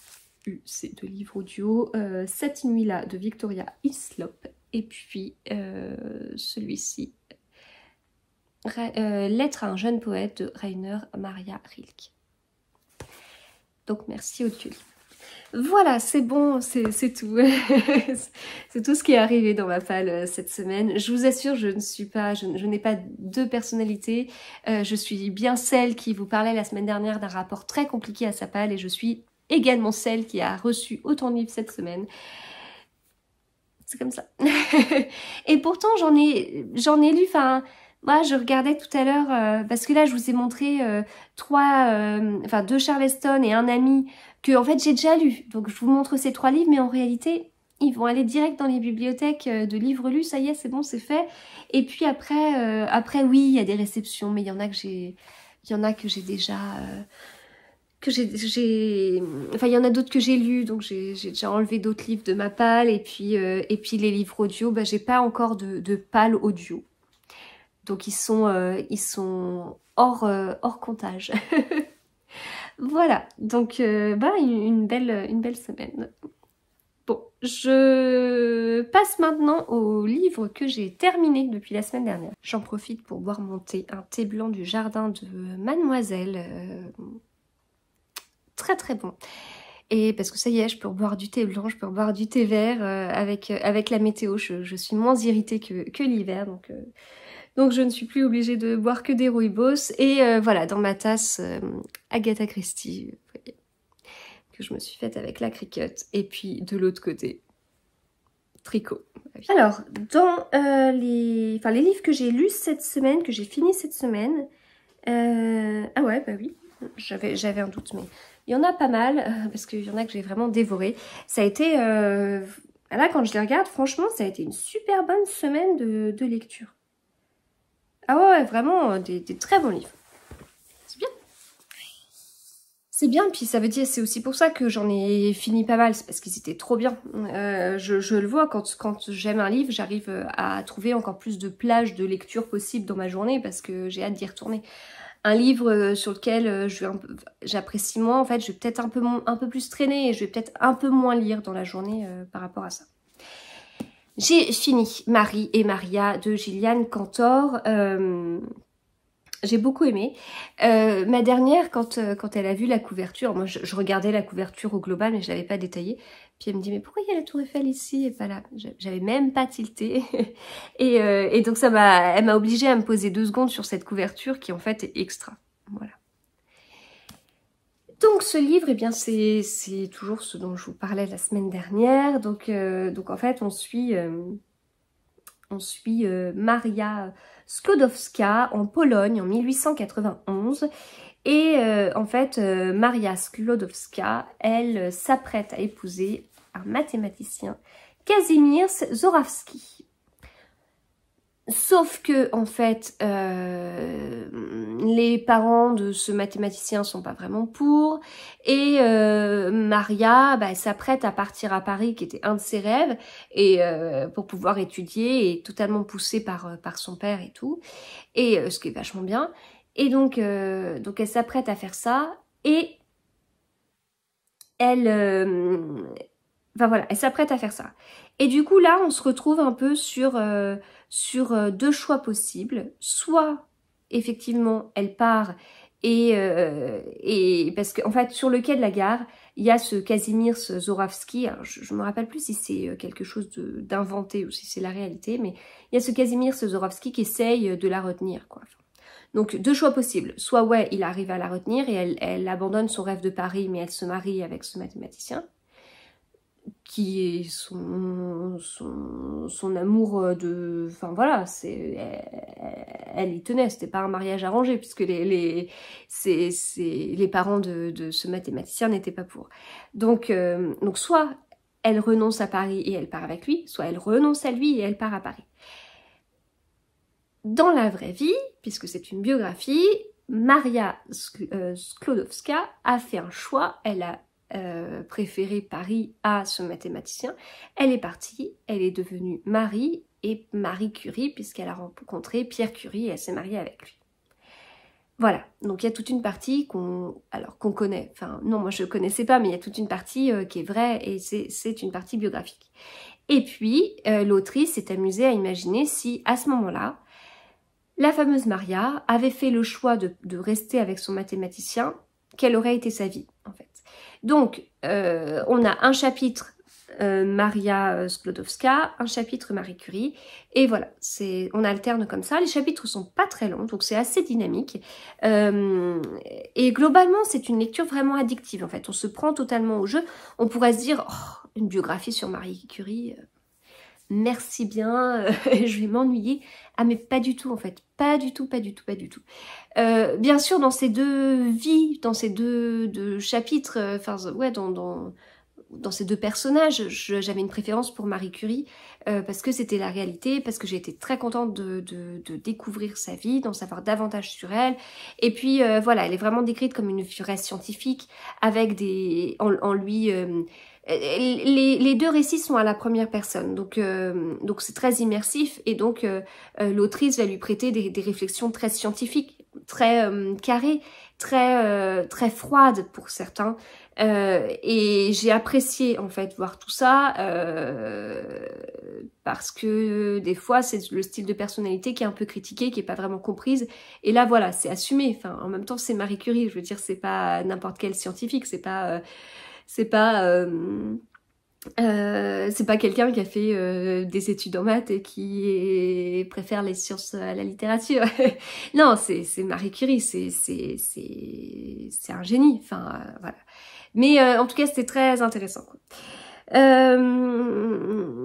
eu ces 2 livres audio, Cette nuit-là de Victoria Hislop, et puis celui-ci, Lettre à un jeune poète de Rainer Maria Rilke. Donc merci Audiolib. Voilà, c'est bon, c'est tout. C'est tout ce qui est arrivé dans ma palle cette semaine. Je vous assure, je n'ai pas 2 personnalités. Je suis bien celle qui vous parlait la semaine dernière d'un rapport très compliqué à sa palle et je suis également celle qui a reçu autant de livres cette semaine. C'est comme ça. Et pourtant, j'en ai lu, enfin... Moi, je regardais tout à l'heure, parce que là, je vous ai montré 2 Charleston et un ami que, en fait, j'ai déjà lu. Donc, je vous montre ces 3 livres, mais en réalité, ils vont aller direct dans les bibliothèques de livres lus. Ça y est, c'est bon, c'est fait. Et puis après, oui, il y a des réceptions, mais il y en a que j'ai déjà... Enfin, il y en a d'autres que j'ai lus, donc j'ai déjà enlevé d'autres livres de ma palle. Et puis les livres audio, j'ai pas encore de palle audio. Donc ils sont hors comptage. Voilà, donc une belle semaine. Bon, je passe maintenant au livre que j'ai terminé depuis la semaine dernière. J'en profite pour boire mon thé, un thé blanc du jardin de Mademoiselle. Très bon. Et parce que ça y est, je peux boire du thé blanc, je peux boire du thé vert avec la météo. Je suis moins irritée que l'hiver, donc je ne suis plus obligée de boire que des rooibos. Et voilà, dans ma tasse, Agatha Christie, vous voyez, que je me suis faite avec la Cricut. Et puis de l'autre côté, tricot. Alors, dans les livres que j'ai lus cette semaine, que j'ai fini cette semaine... Ah ouais, bah oui, j'avais un doute, mais il y en a pas mal, parce qu'il y en a que j'ai vraiment dévoré. Ça a été... là, quand je les regarde, franchement, ça a été une super bonne semaine de lecture. Ah ouais, vraiment, des très bons livres. C'est bien. C'est bien, puis ça veut dire, c'est aussi pour ça que j'en ai fini pas mal, c'est parce qu'ils étaient trop bien. Je le vois, quand j'aime un livre, j'arrive à trouver encore plus de plages de lecture possibles dans ma journée, parce que j'ai hâte d'y retourner. Un livre sur lequel j'apprécie moins, en fait, je vais peut-être un peu plus traîner, et je vais peut-être un peu moins lire dans la journée par rapport à ça. J'ai fini Marie et Maria de Gillian Cantor. J'ai beaucoup aimé. Ma dernière, quand elle a vu la couverture, moi je regardais la couverture au global, mais je l'avais pas détaillée. Puis elle me dit, mais pourquoi il y a la Tour Eiffel ici et pas là? J'avais même pas tilté. Et donc elle m'a obligée à me poser 2 secondes sur cette couverture qui en fait est extra. Voilà. Donc ce livre, eh bien c'est toujours ce dont je vous parlais la semaine dernière. Donc en fait on suit Maria Sklodowska en Pologne en 1891. Et en fait, Maria Sklodowska, elle s'apprête à épouser un mathématicien, Kazimierz Zorawski. Sauf que, en fait, les parents de ce mathématicien sont pas vraiment pour. Et Maria, elle s'apprête à partir à Paris, qui était un de ses rêves, et pour pouvoir étudier, et totalement poussée par son père et tout. Et ce qui est vachement bien. Et donc elle s'apprête à faire ça. Et elle... Enfin voilà, elle s'apprête à faire ça. Et du coup là, on se retrouve un peu sur 2 choix possibles. Soit, effectivement, elle part et parce qu'en fait, sur le quai de la gare, il y a ce Kazimierz Zorawski. Alors, je me rappelle plus si c'est quelque chose d'inventé ou si c'est la réalité, mais il y a ce Kazimierz Zorawski qui essaye de la retenir, quoi. Donc 2 choix possibles. Soit ouais, il arrive à la retenir et elle abandonne son rêve de Paris, mais elle se marie avec ce mathématicien qui est son amour de... Enfin voilà, elle y tenait, c'était pas un mariage arrangé puisque les parents de ce mathématicien n'étaient pas pour. Donc soit elle renonce à Paris et elle part avec lui, soit elle renonce à lui et elle part à Paris. Dans la vraie vie, puisque c'est une biographie, Maria Sklodowska a fait un choix, elle a préféré Paris à ce mathématicien. Elle est partie, elle est devenue Marie et Marie Curie puisqu'elle a rencontré Pierre Curie et elle s'est mariée avec lui. Voilà, donc il y a toute une partie qu'on connaît, enfin non moi je ne connaissais pas mais il y a toute une partie qui est vraie et c'est une partie biographique. Et puis l'autrice s'est amusée à imaginer si à ce moment-là la fameuse Maria avait fait le choix de rester avec son mathématicien, quelle aurait été sa vie en fait. Donc, on a un chapitre Maria Sklodowska, un chapitre Marie Curie, et voilà, on alterne comme ça. Les chapitres sont pas très longs, donc c'est assez dynamique. Et globalement, c'est une lecture vraiment addictive, en fait. On se prend totalement au jeu. On pourrait se dire, oh, une biographie sur Marie Curie, merci bien, je vais m'ennuyer. Ah mais pas du tout en fait, pas du tout. Bien sûr dans ces 2 vies, dans ces deux chapitres, enfin ouais dans ces 2 personnages, j'avais une préférence pour Marie Curie parce que c'était la réalité, parce que j'ai été très contente de découvrir sa vie, d'en savoir davantage sur elle. Et puis voilà, elle est vraiment décrite comme une vraie scientifique avec en lui... les 2 récits sont à la première personne, donc c'est très immersif et donc l'autrice va lui prêter des réflexions très scientifiques, très carrées, très froides pour certains. Et j'ai apprécié en fait voir tout ça parce que des fois c'est le style de personnalité qui est un peu critiqué, qui est pas vraiment comprise. Et là voilà, c'est assumé. Enfin, en même temps c'est Marie Curie, je veux dire c'est pas n'importe quel scientifique, c'est pas quelqu'un qui a fait des études en maths et qui préfère les sciences à la littérature. Non, c'est Marie Curie, c'est un génie. Enfin, voilà. Mais en tout cas, c'était très intéressant, quoi.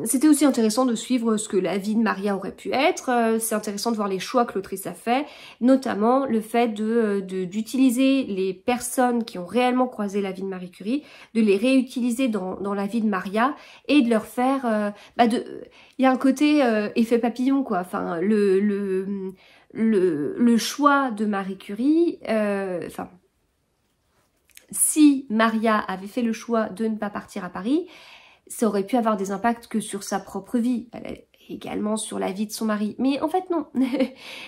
C'était aussi intéressant de suivre ce que la vie de Maria aurait pu être. C'est intéressant de voir les choix que l'autrice a fait, notamment le fait d'utiliser les personnes qui ont réellement croisé la vie de Marie Curie, de les réutiliser dans la vie de Maria et de leur faire... il y a un côté effet papillon, quoi. Enfin, le choix de Marie Curie... si Maria avait fait le choix de ne pas partir à Paris, ça aurait pu avoir des impacts que sur sa propre vie, également sur la vie de son mari. Mais en fait, non.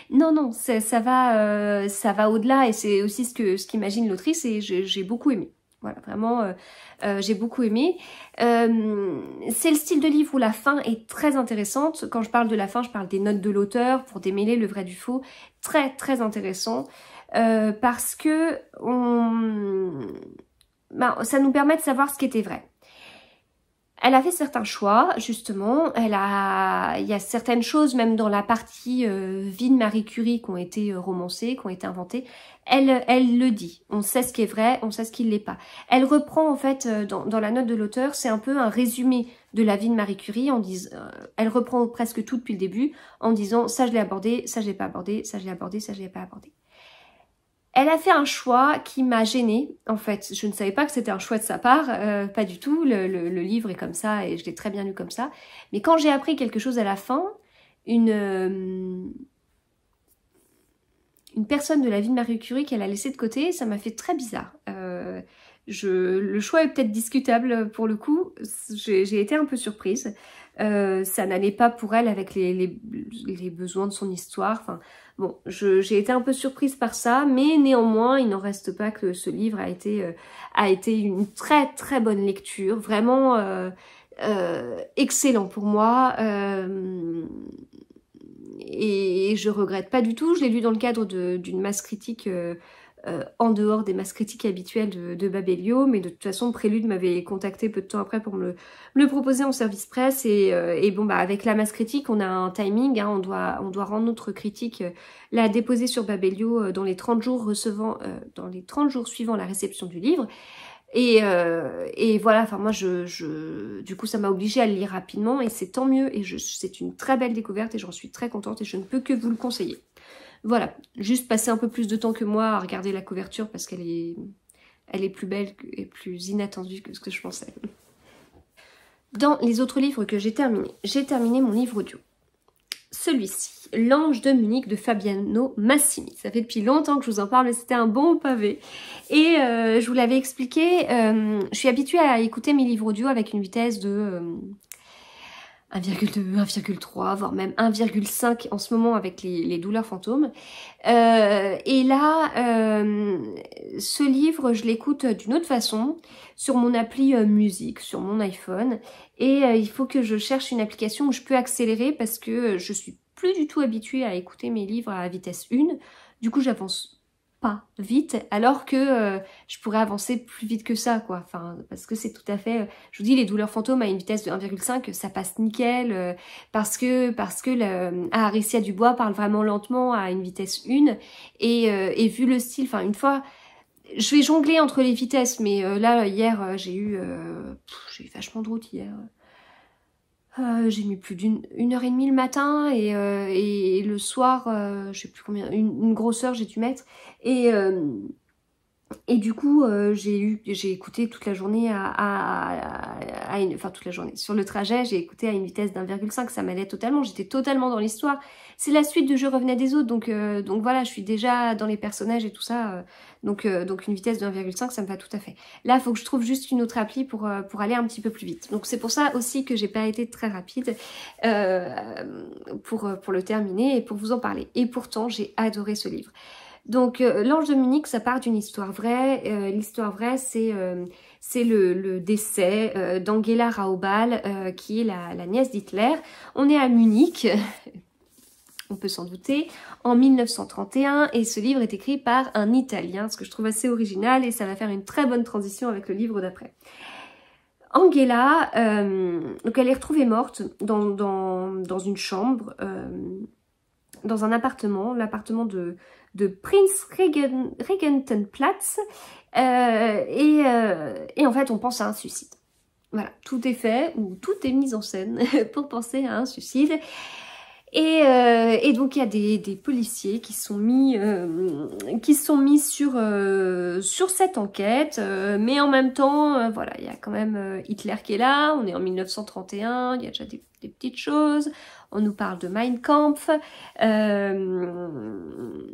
non, ça va au-delà et c'est aussi ce qu'imagine l'autrice et j'ai beaucoup aimé. Voilà, vraiment, j'ai beaucoup aimé. C'est le style de livre où la fin est très intéressante. Quand je parle de la fin, je parle des notes de l'auteur pour démêler le vrai du faux. Très, très intéressant. Parce que ça nous permet de savoir ce qui était vrai. Elle a fait certains choix, justement. Il y a certaines choses, même dans la partie vie de Marie Curie, qui ont été romancées, qui ont été inventées. Elle le dit. On sait ce qui est vrai, on sait ce qui ne l'est pas. Elle reprend, en fait, dans la note de l'auteur, c'est un peu un résumé de la vie de Marie Curie. Elle reprend presque tout depuis le début, en disant ça je l'ai abordé, ça je l'ai pas abordé, ça je l'ai abordé, ça je l'ai pas abordé. Elle a fait un choix qui m'a gênée, en fait. Je ne savais pas que c'était un choix de sa part, pas du tout. Le livre est comme ça et je l'ai très bien lu comme ça. Mais quand j'ai appris quelque chose à la fin, une personne de la vie de Marie Curie qu'elle a laissé de côté, ça m'a fait très bizarre. Le choix est peut-être discutable pour le coup. J'ai été un peu surprise. Ça n'allait pas pour elle avec les besoins de son histoire. Enfin, bon, j'ai été un peu surprise par ça, mais néanmoins, il n'en reste pas que ce livre a été une très très bonne lecture, vraiment excellent pour moi. Et je regrette pas du tout. Je l'ai lu dans le cadre d'une masse critique en dehors des masses critiques habituelles de Babelio, mais de toute façon Prélude m'avait contacté peu de temps après pour me le proposer en service presse et bon bah avec la masse critique on a un timing, hein, on doit rendre notre critique, la déposer sur Babelio dans les 30 jours dans les 30 jours suivant la réception du livre. Et voilà, enfin moi du coup ça m'a obligée à le lire rapidement et c'est tant mieux et c'est une très belle découverte et j'en suis très contente et je ne peux que vous le conseiller. Voilà, juste passer un peu plus de temps que moi à regarder la couverture parce qu'elle est plus belle et plus inattendue que ce que je pensais. Dans les autres livres que j'ai terminé mon livre audio. Celui-ci, L'Ange de Munich de Fabiano Massimi. Ça fait depuis longtemps que je vous en parle, mais c'était un bon pavé. Et je vous l'avais expliqué, je suis habituée à écouter mes livres audio avec une vitesse de 1,2, 1,3, voire même 1,5 en ce moment avec les douleurs fantômes. Et là, ce livre, je l'écoute d'une autre façon, sur mon appli musique, sur mon iPhone. Et il faut que je cherche une application où je peux accélérer parce que je suis plus du tout habituée à écouter mes livres à vitesse 1. Du coup, j'avance pas vite, alors que je pourrais avancer plus vite que ça, quoi. Enfin, parce que c'est tout à fait... je vous dis, les douleurs fantômes à une vitesse de 1,5, ça passe nickel, parce que Aricia Dubois parle vraiment lentement à une vitesse 1, et vu le style, enfin, une fois... Je vais jongler entre les vitesses, mais là, hier, j'ai eu vachement de route hier. J'ai mis plus d'une heure et demie le matin et le soir, je sais plus combien, une grosse heure j'ai dû mettre. Et du coup, j'ai écouté toute la journée enfin toute la journée. Sur le trajet, j'ai écouté à une vitesse d'1,5, ça m'allait totalement, j'étais totalement dans l'histoire. C'est la suite de Je revenais des autres, donc voilà, je suis déjà dans les personnages et tout ça. Donc une vitesse de 1,5, ça me va tout à fait. Là, il faut que je trouve juste une autre appli pour aller un petit peu plus vite. Donc c'est pour ça aussi que j'ai pas été très rapide pour le terminer et pour vous en parler. Et pourtant, j'ai adoré ce livre. Donc L'Ange de Munich, ça part d'une histoire vraie. L'histoire vraie, c'est le décès d'Angela Raubal, qui est la nièce d'Hitler. On est à Munich, on peut s'en douter, en 1931, et ce livre est écrit par un Italien, ce que je trouve assez original, et ça va faire une très bonne transition avec le livre d'après. Angela, donc elle est retrouvée morte dans une chambre, dans un appartement, l'appartement de Prinz Regentenplatz, et en fait on pense à un suicide. Voilà, tout est fait, ou tout est mis en scène pour penser à un suicide. Et donc il y a des policiers qui sont mis sur cette enquête, mais en même temps, voilà, il y a quand même Hitler qui est là, on est en 1931, il y a déjà des petites choses. On nous parle de Mein Kampf.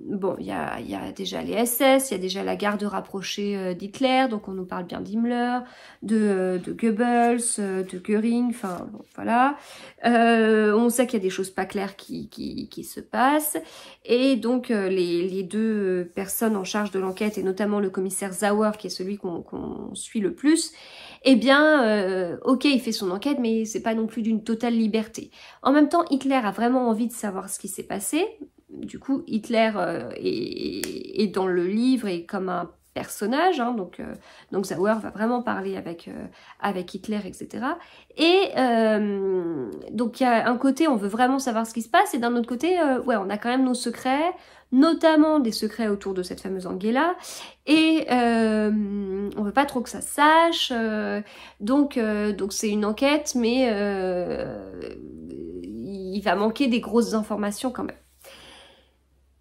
Bon, il y a déjà les SS, il y a déjà la garde rapprochée d'Hitler, donc on nous parle bien d'Himmler, de Goebbels, de Göring, enfin bon, voilà. On sait qu'il y a des choses pas claires qui se passent. Et donc les deux personnes en charge de l'enquête, et notamment le commissaire Sauer, qui est celui qu'on suit le plus, eh bien, ok, il fait son enquête, mais c'est pas non plus d'une totale liberté. En même temps, Hitler a vraiment envie de savoir ce qui s'est passé. Du coup, Hitler est dans le livre et comme un personnage, hein, donc Sauer va vraiment parler avec Hitler, etc. Et donc il y a un côté, on veut vraiment savoir ce qui se passe, et d'un autre côté, ouais, on a quand même nos secrets, notamment des secrets autour de cette fameuse Angela, et on veut pas trop que ça se sache, donc c'est une enquête, mais il va manquer des grosses informations quand même.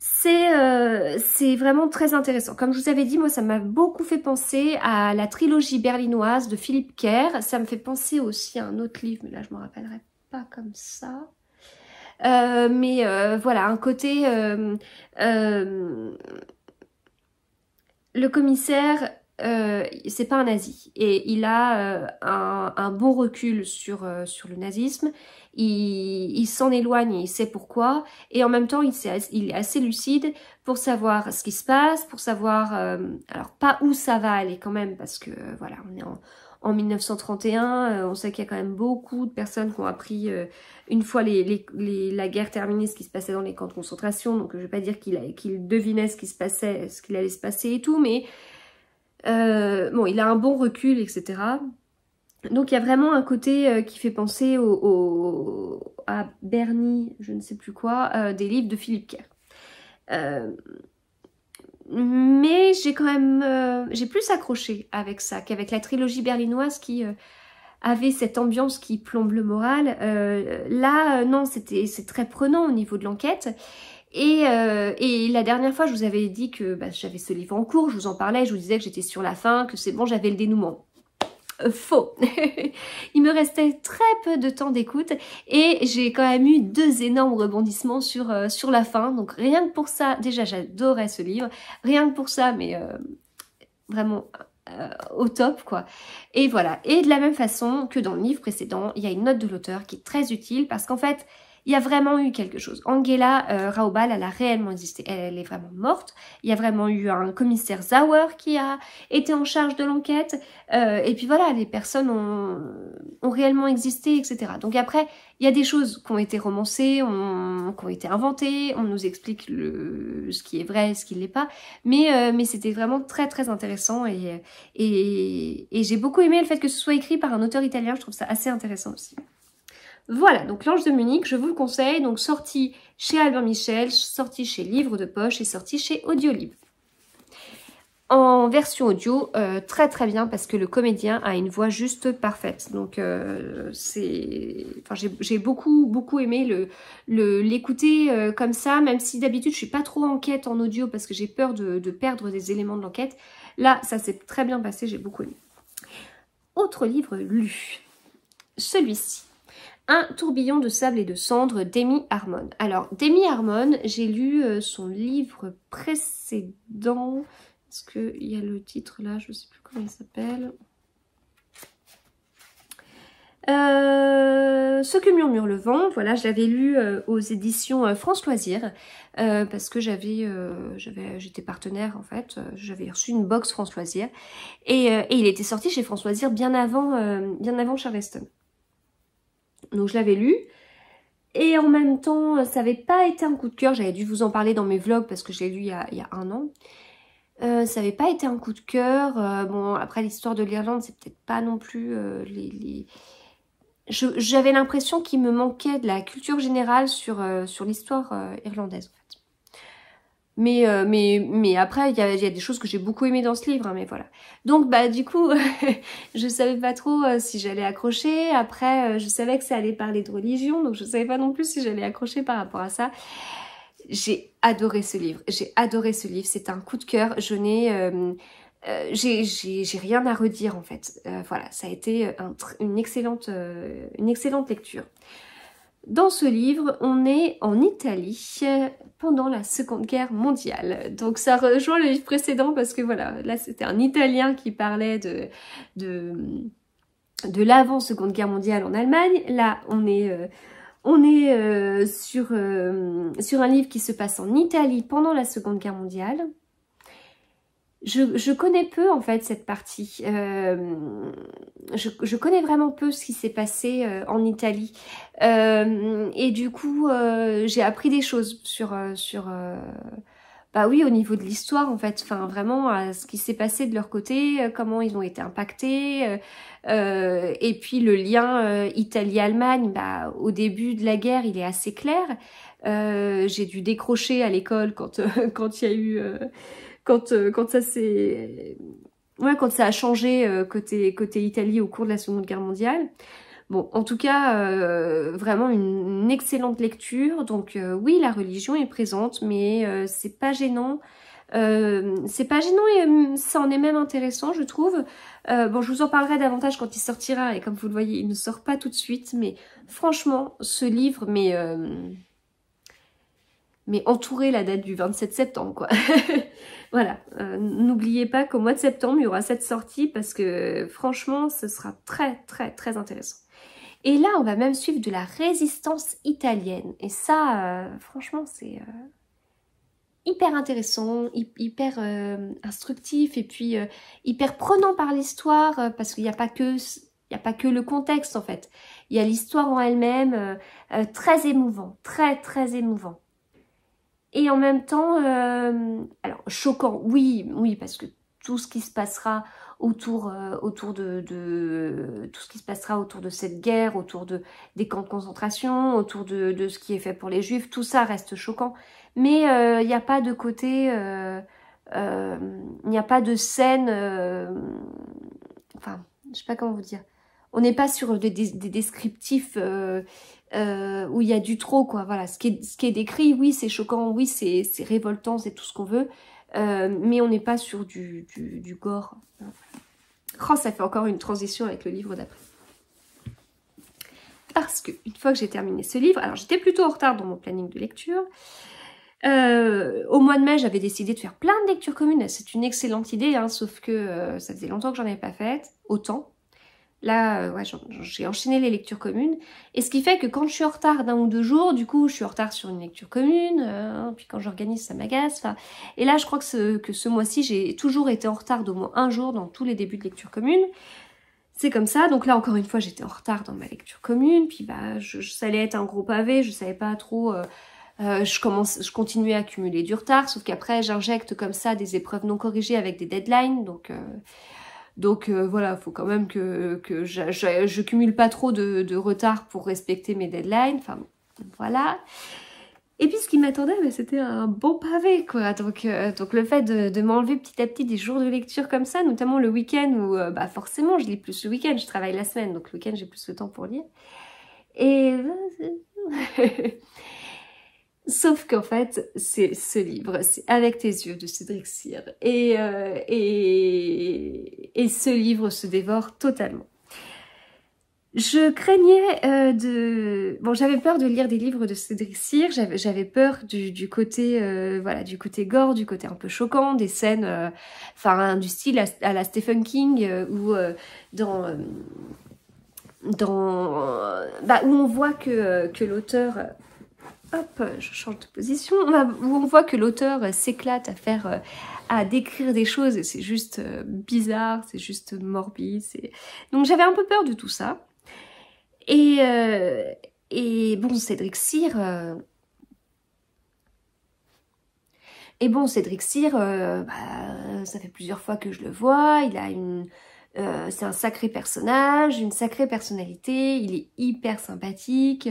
C'est vraiment très intéressant. Comme je vous avais dit, moi ça m'a beaucoup fait penser à la trilogie berlinoise de Philippe Kerr. Ça me fait penser aussi à un autre livre, mais là je me rappellerai pas comme ça. Mais voilà, un côté... le commissaire, c'est pas un nazi. Et il a un bon recul sur le nazisme. Il s'en éloigne et il sait pourquoi. Et en même temps, il est assez lucide pour savoir ce qui se passe, pour savoir... alors, pas où ça va aller quand même, parce que voilà, on est en 1931. On sait qu'il y a quand même beaucoup de personnes qui ont appris, une fois la guerre terminée, ce qui se passait dans les camps de concentration. Donc, je vais pas dire qu'il devinait ce qui se passait, ce qu'il allait se passer et tout, mais bon, il a un bon recul, etc. Donc il y a vraiment un côté qui fait penser à Bernie, je ne sais plus quoi, des livres de Philippe Kerr. Mais j'ai quand même, j'ai plus accroché avec ça qu'avec la trilogie berlinoise qui avait cette ambiance qui plombe le moral. Là, non, c'est très prenant au niveau de l'enquête. Et la dernière fois, je vous avais dit que j'avais ce livre en cours, je vous en parlais, je vous disais que j'étais sur la fin, que c'est bon, j'avais le dénouement. Faux. Il me restait très peu de temps d'écoute et j'ai quand même eu 2 énormes rebondissements sur la fin. Donc rien que pour ça, déjà j'adorais ce livre, rien que pour ça, mais vraiment au top quoi. Et voilà. Et de la même façon que dans le livre précédent, il y a une note de l'auteur qui est très utile parce qu'en fait, il y a vraiment eu quelque chose. Angela Raubal, elle a réellement existé. Elle est vraiment morte. Il y a vraiment eu un commissaire Sauer qui a été en charge de l'enquête. Et puis voilà, les personnes ont réellement existé, etc. Donc après, il y a des choses qui ont été romancées, qui ont été inventées. On nous explique ce qui est vrai et ce qui ne l'est pas. Mais c'était vraiment très très intéressant. Et j'ai beaucoup aimé le fait que ce soit écrit par un auteur italien. Je trouve ça assez intéressant aussi. Voilà, donc L'Ange de Munich, je vous le conseille, donc sorti chez Albin Michel, sorti chez Livre de Poche et sorti chez Audiolib. En version audio, très très bien parce que le comédien a une voix juste parfaite. Donc j'ai beaucoup aimé l'écouter comme ça, même si d'habitude je suis pas trop enquête en audio parce que j'ai peur de perdre des éléments de l'enquête. Là, ça s'est très bien passé, j'ai beaucoup aimé. Autre livre lu, celui-ci. Un tourbillon de sable et de cendres d'Amy Harmon. Alors, d'Amy Harmon, j'ai lu son livre précédent. Est-ce qu'il y a le titre là? Je ne sais plus comment il s'appelle. Ce que murmure le vent, voilà, je l'avais lu aux éditions France Loisirs parce que j'étais partenaire en fait, j'avais reçu une box France Loisirs et il était sorti chez France Loisirs bien avant Charleston. Donc je l'avais lu et en même temps ça n'avait pas été un coup de cœur, j'avais dû vous en parler dans mes vlogs parce que je l'ai lu il y a 1 an. Ça n'avait pas été un coup de cœur, bon après l'histoire de l'Irlande c'est peut-être pas non plus j'avais l'impression qu'il me manquait de la culture générale sur l'histoire irlandaise en fait. Mais après, il y a des choses que j'ai beaucoup aimées dans ce livre, hein, mais voilà. Donc, du coup, je savais pas trop si j'allais accrocher. Après, je savais que ça allait parler de religion, donc je savais pas non plus si j'allais accrocher par rapport à ça. J'ai adoré ce livre. J'ai adoré ce livre. C'est un coup de cœur. J'ai rien à redire, en fait. Voilà, ça a été une excellente lecture. dans ce livre, on est en Italie pendant la Seconde Guerre mondiale. Donc ça rejoint le livre précédent parce que voilà, là c'était un Italien qui parlait de l'avant-Seconde Guerre mondiale en Allemagne. Là, on est sur un livre qui se passe en Italie pendant la Seconde Guerre mondiale. Je connais peu en fait cette partie. Je connais vraiment peu ce qui s'est passé en Italie. Et du coup, j'ai appris des choses sur bah oui, au niveau de l'histoire en fait. Enfin, vraiment, ce qui s'est passé de leur côté, comment ils ont été impactés. Et puis le lien Italie-Allemagne, bah, au début de la guerre, il est assez clair. J'ai dû décrocher à l'école quand quand il y a eu... quand ça s'est... Ouais, quand ça a changé côté Italie au cours de la Seconde Guerre mondiale. Bon, en tout cas, vraiment une excellente lecture. Donc oui, la religion est présente, mais c'est pas gênant. C'est pas gênant et ça en est même intéressant, je trouve. Bon, je vous en parlerai davantage quand il sortira, et comme vous le voyez, il ne sort pas tout de suite. Mais franchement, ce livre, mais entourez la date du 27 septembre, quoi. Voilà, n'oubliez pas qu'au mois de septembre, il y aura cette sortie parce que franchement, ce sera très, très, très intéressant. Et là, on va même suivre de la résistance italienne. Et ça, franchement, c'est hyper intéressant, hyper instructif et puis hyper prenant par l'histoire parce qu'il n'y a pas que... Il n'y a pas que le contexte, en fait. Il y a l'histoire en elle-même, très émouvant, très, très émouvant. Et en même temps, alors choquant, oui, parce que tout ce qui se passera autour tout ce qui se passera autour de cette guerre, autour des camps de concentration, autour de ce qui est fait pour les juifs, tout ça reste choquant. Mais il n'y a pas de côté, il n'y a pas de scène, enfin, je sais pas comment vous dire. On n'est pas sur des descriptifs où il y a du trop, quoi. Voilà, ce qui est décrit, oui, c'est choquant, oui, c'est révoltant, c'est tout ce qu'on veut, mais on n'est pas sur du gore. Oh, ça fait encore une transition avec le livre d'après. Parce que une fois que j'ai terminé ce livre, alors j'étais plutôt en retard dans mon planning de lecture. Au mois de mai, j'avais décidé de faire plein de lectures communes. C'est une excellente idée, hein, sauf que ça faisait longtemps que j'en avais pas fait, autant. Là, ouais, j'ai enchaîné les lectures communes. Et ce qui fait que quand je suis en retard d'un ou deux jours, du coup, je suis en retard sur une lecture commune. Puis quand j'organise, ça m'agace. Et là, je crois que ce mois-ci, j'ai toujours été en retard d'au moins un jour dans tous les débuts de lecture commune. C'est comme ça. Donc là, encore une fois, j'étais en retard dans ma lecture commune. Puis bah, ça allait être un gros pavé. Je savais pas trop... je continuais à accumuler du retard. Sauf qu'après, j'injecte comme ça des épreuves non corrigées avec des deadlines. Donc voilà, faut quand même que je cumule pas trop de retard pour respecter mes deadlines. Enfin, voilà. Et puis ce qui m'attendait, c'était un bon pavé, quoi. Donc le fait de m'enlever petit à petit des jours de lecture comme ça, notamment le week-end où bah forcément je lis plus le week-end, je travaille la semaine, donc le week-end j'ai plus le temps pour lire. Et sauf qu'en fait, c'est ce livre, c'est Avec tes yeux de Cédric Cyr. Et ce livre se dévore totalement. Je craignais Bon, j'avais peur de lire des livres de Cédric Cyr, j'avais peur du côté voilà, du côté gore, du côté un peu choquant, des scènes enfin du style à la Stephen King où où on voit que l'auteur hop, je change de position, où on voit que l'auteur s'éclate à décrire des choses et c'est juste bizarre, c'est juste morbide. Donc j'avais un peu peur de tout ça. Et bon, Cédric Cyr... ça fait plusieurs fois que je le vois, il a c'est un sacré personnage, une sacrée personnalité, il est hyper sympathique,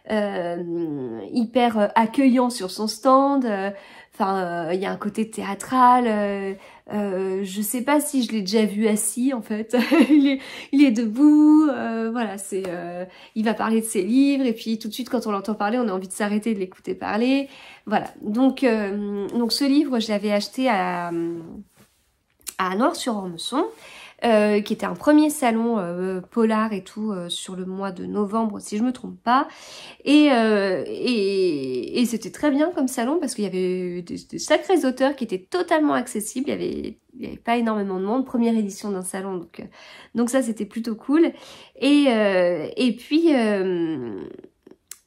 hyper accueillant sur son stand, il y a un côté théâtral, je sais pas si je l'ai déjà vu assis en fait, il est debout, voilà, il va parler de ses livres et puis tout de suite quand on l'entend parler on a envie de s'arrêter de l'écouter parler, voilà, donc ce livre je l'avais acheté à Noir-sur-Ormesson. qui était un premier salon polar et tout sur le mois de novembre si je me trompe pas, et c'était très bien comme salon parce qu'il y avait des sacrés auteurs qui étaient totalement accessibles, il y avait pas énormément de monde, première édition d'un salon, donc ça c'était plutôt cool, et puis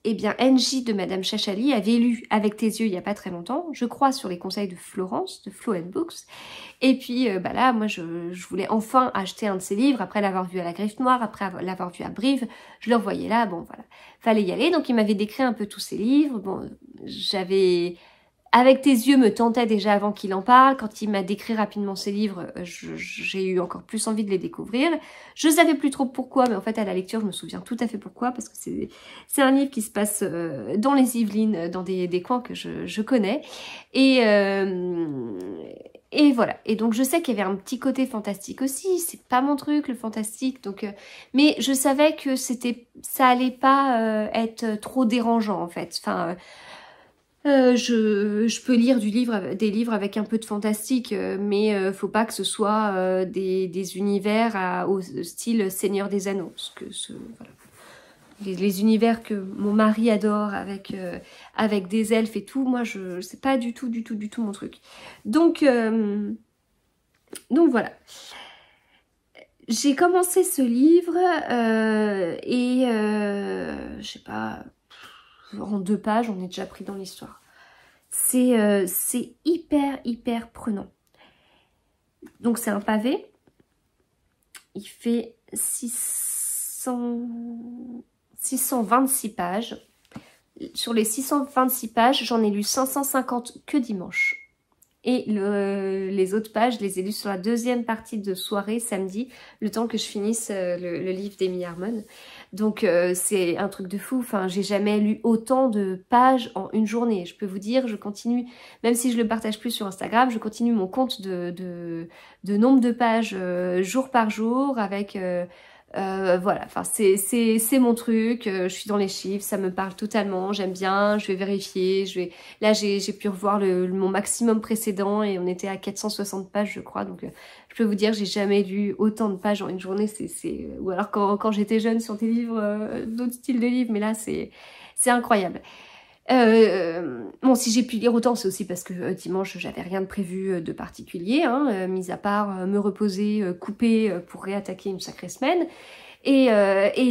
eh bien, NJ de Madame Chachali avait lu Avec tes yeux il n'y a pas très longtemps, je crois sur les conseils de Florence, de Flo Books. Et puis bah là, moi je voulais enfin acheter un de ses livres, après l'avoir vu à la Griffe Noire, après l'avoir vu à Brive, je le revoyais là, bon voilà, fallait y aller. Donc il m'avait décrit un peu tous ses livres, bon, j'avais... Avec tes yeux me tentait déjà avant qu'il en parle. Quand il m'a décrit rapidement ses livres, j'ai eu encore plus envie de les découvrir. Je savais plus trop pourquoi, mais en fait à la lecture je me souviens tout à fait pourquoi, parce que c'est un livre qui se passe dans les Yvelines, dans des coins que je connais. Et voilà. Et donc je sais qu'il y avait un petit côté fantastique aussi. C'est pas mon truc le fantastique, donc mais je savais que ça allait pas être trop dérangeant en fait. Enfin. Je peux lire des livres avec un peu de fantastique, mais faut pas que ce soit des univers au style Seigneur des Anneaux. Parce que voilà. Les univers que mon mari adore avec des elfes et tout, moi c'est pas du tout mon truc. Donc voilà. J'ai commencé ce livre et je sais pas, en 2 pages, on est déjà pris dans l'histoire. C'est hyper prenant. Donc c'est un pavé. Il fait 626 pages. Sur les 626 pages, j'en ai lu 550 que dimanche. Et les autres pages, je les ai lues sur la deuxième partie de soirée, samedi, le temps que je finisse le livre d'Amy Harmon. Donc c'est un truc de fou, enfin j'ai jamais lu autant de pages en une journée. Je peux vous dire, je continue, même si je le partage plus sur Instagram, je continue mon compte de nombre de pages jour par jour avec... voilà, enfin c'est mon truc, je suis dans les chiffres, ça me parle totalement, j'aime bien, je vais vérifier, là j'ai pu revoir mon maximum précédent et on était à 460 pages je crois, donc je peux vous dire j'ai jamais lu autant de pages en une journée, ou alors quand j'étais jeune sur des livres, d'autres styles de livres, mais là c'est incroyable. Bon, si j'ai pu lire autant, c'est aussi parce que dimanche, j'avais rien de prévu de particulier, hein, mis à part me reposer, couper pour réattaquer une sacrée semaine. Et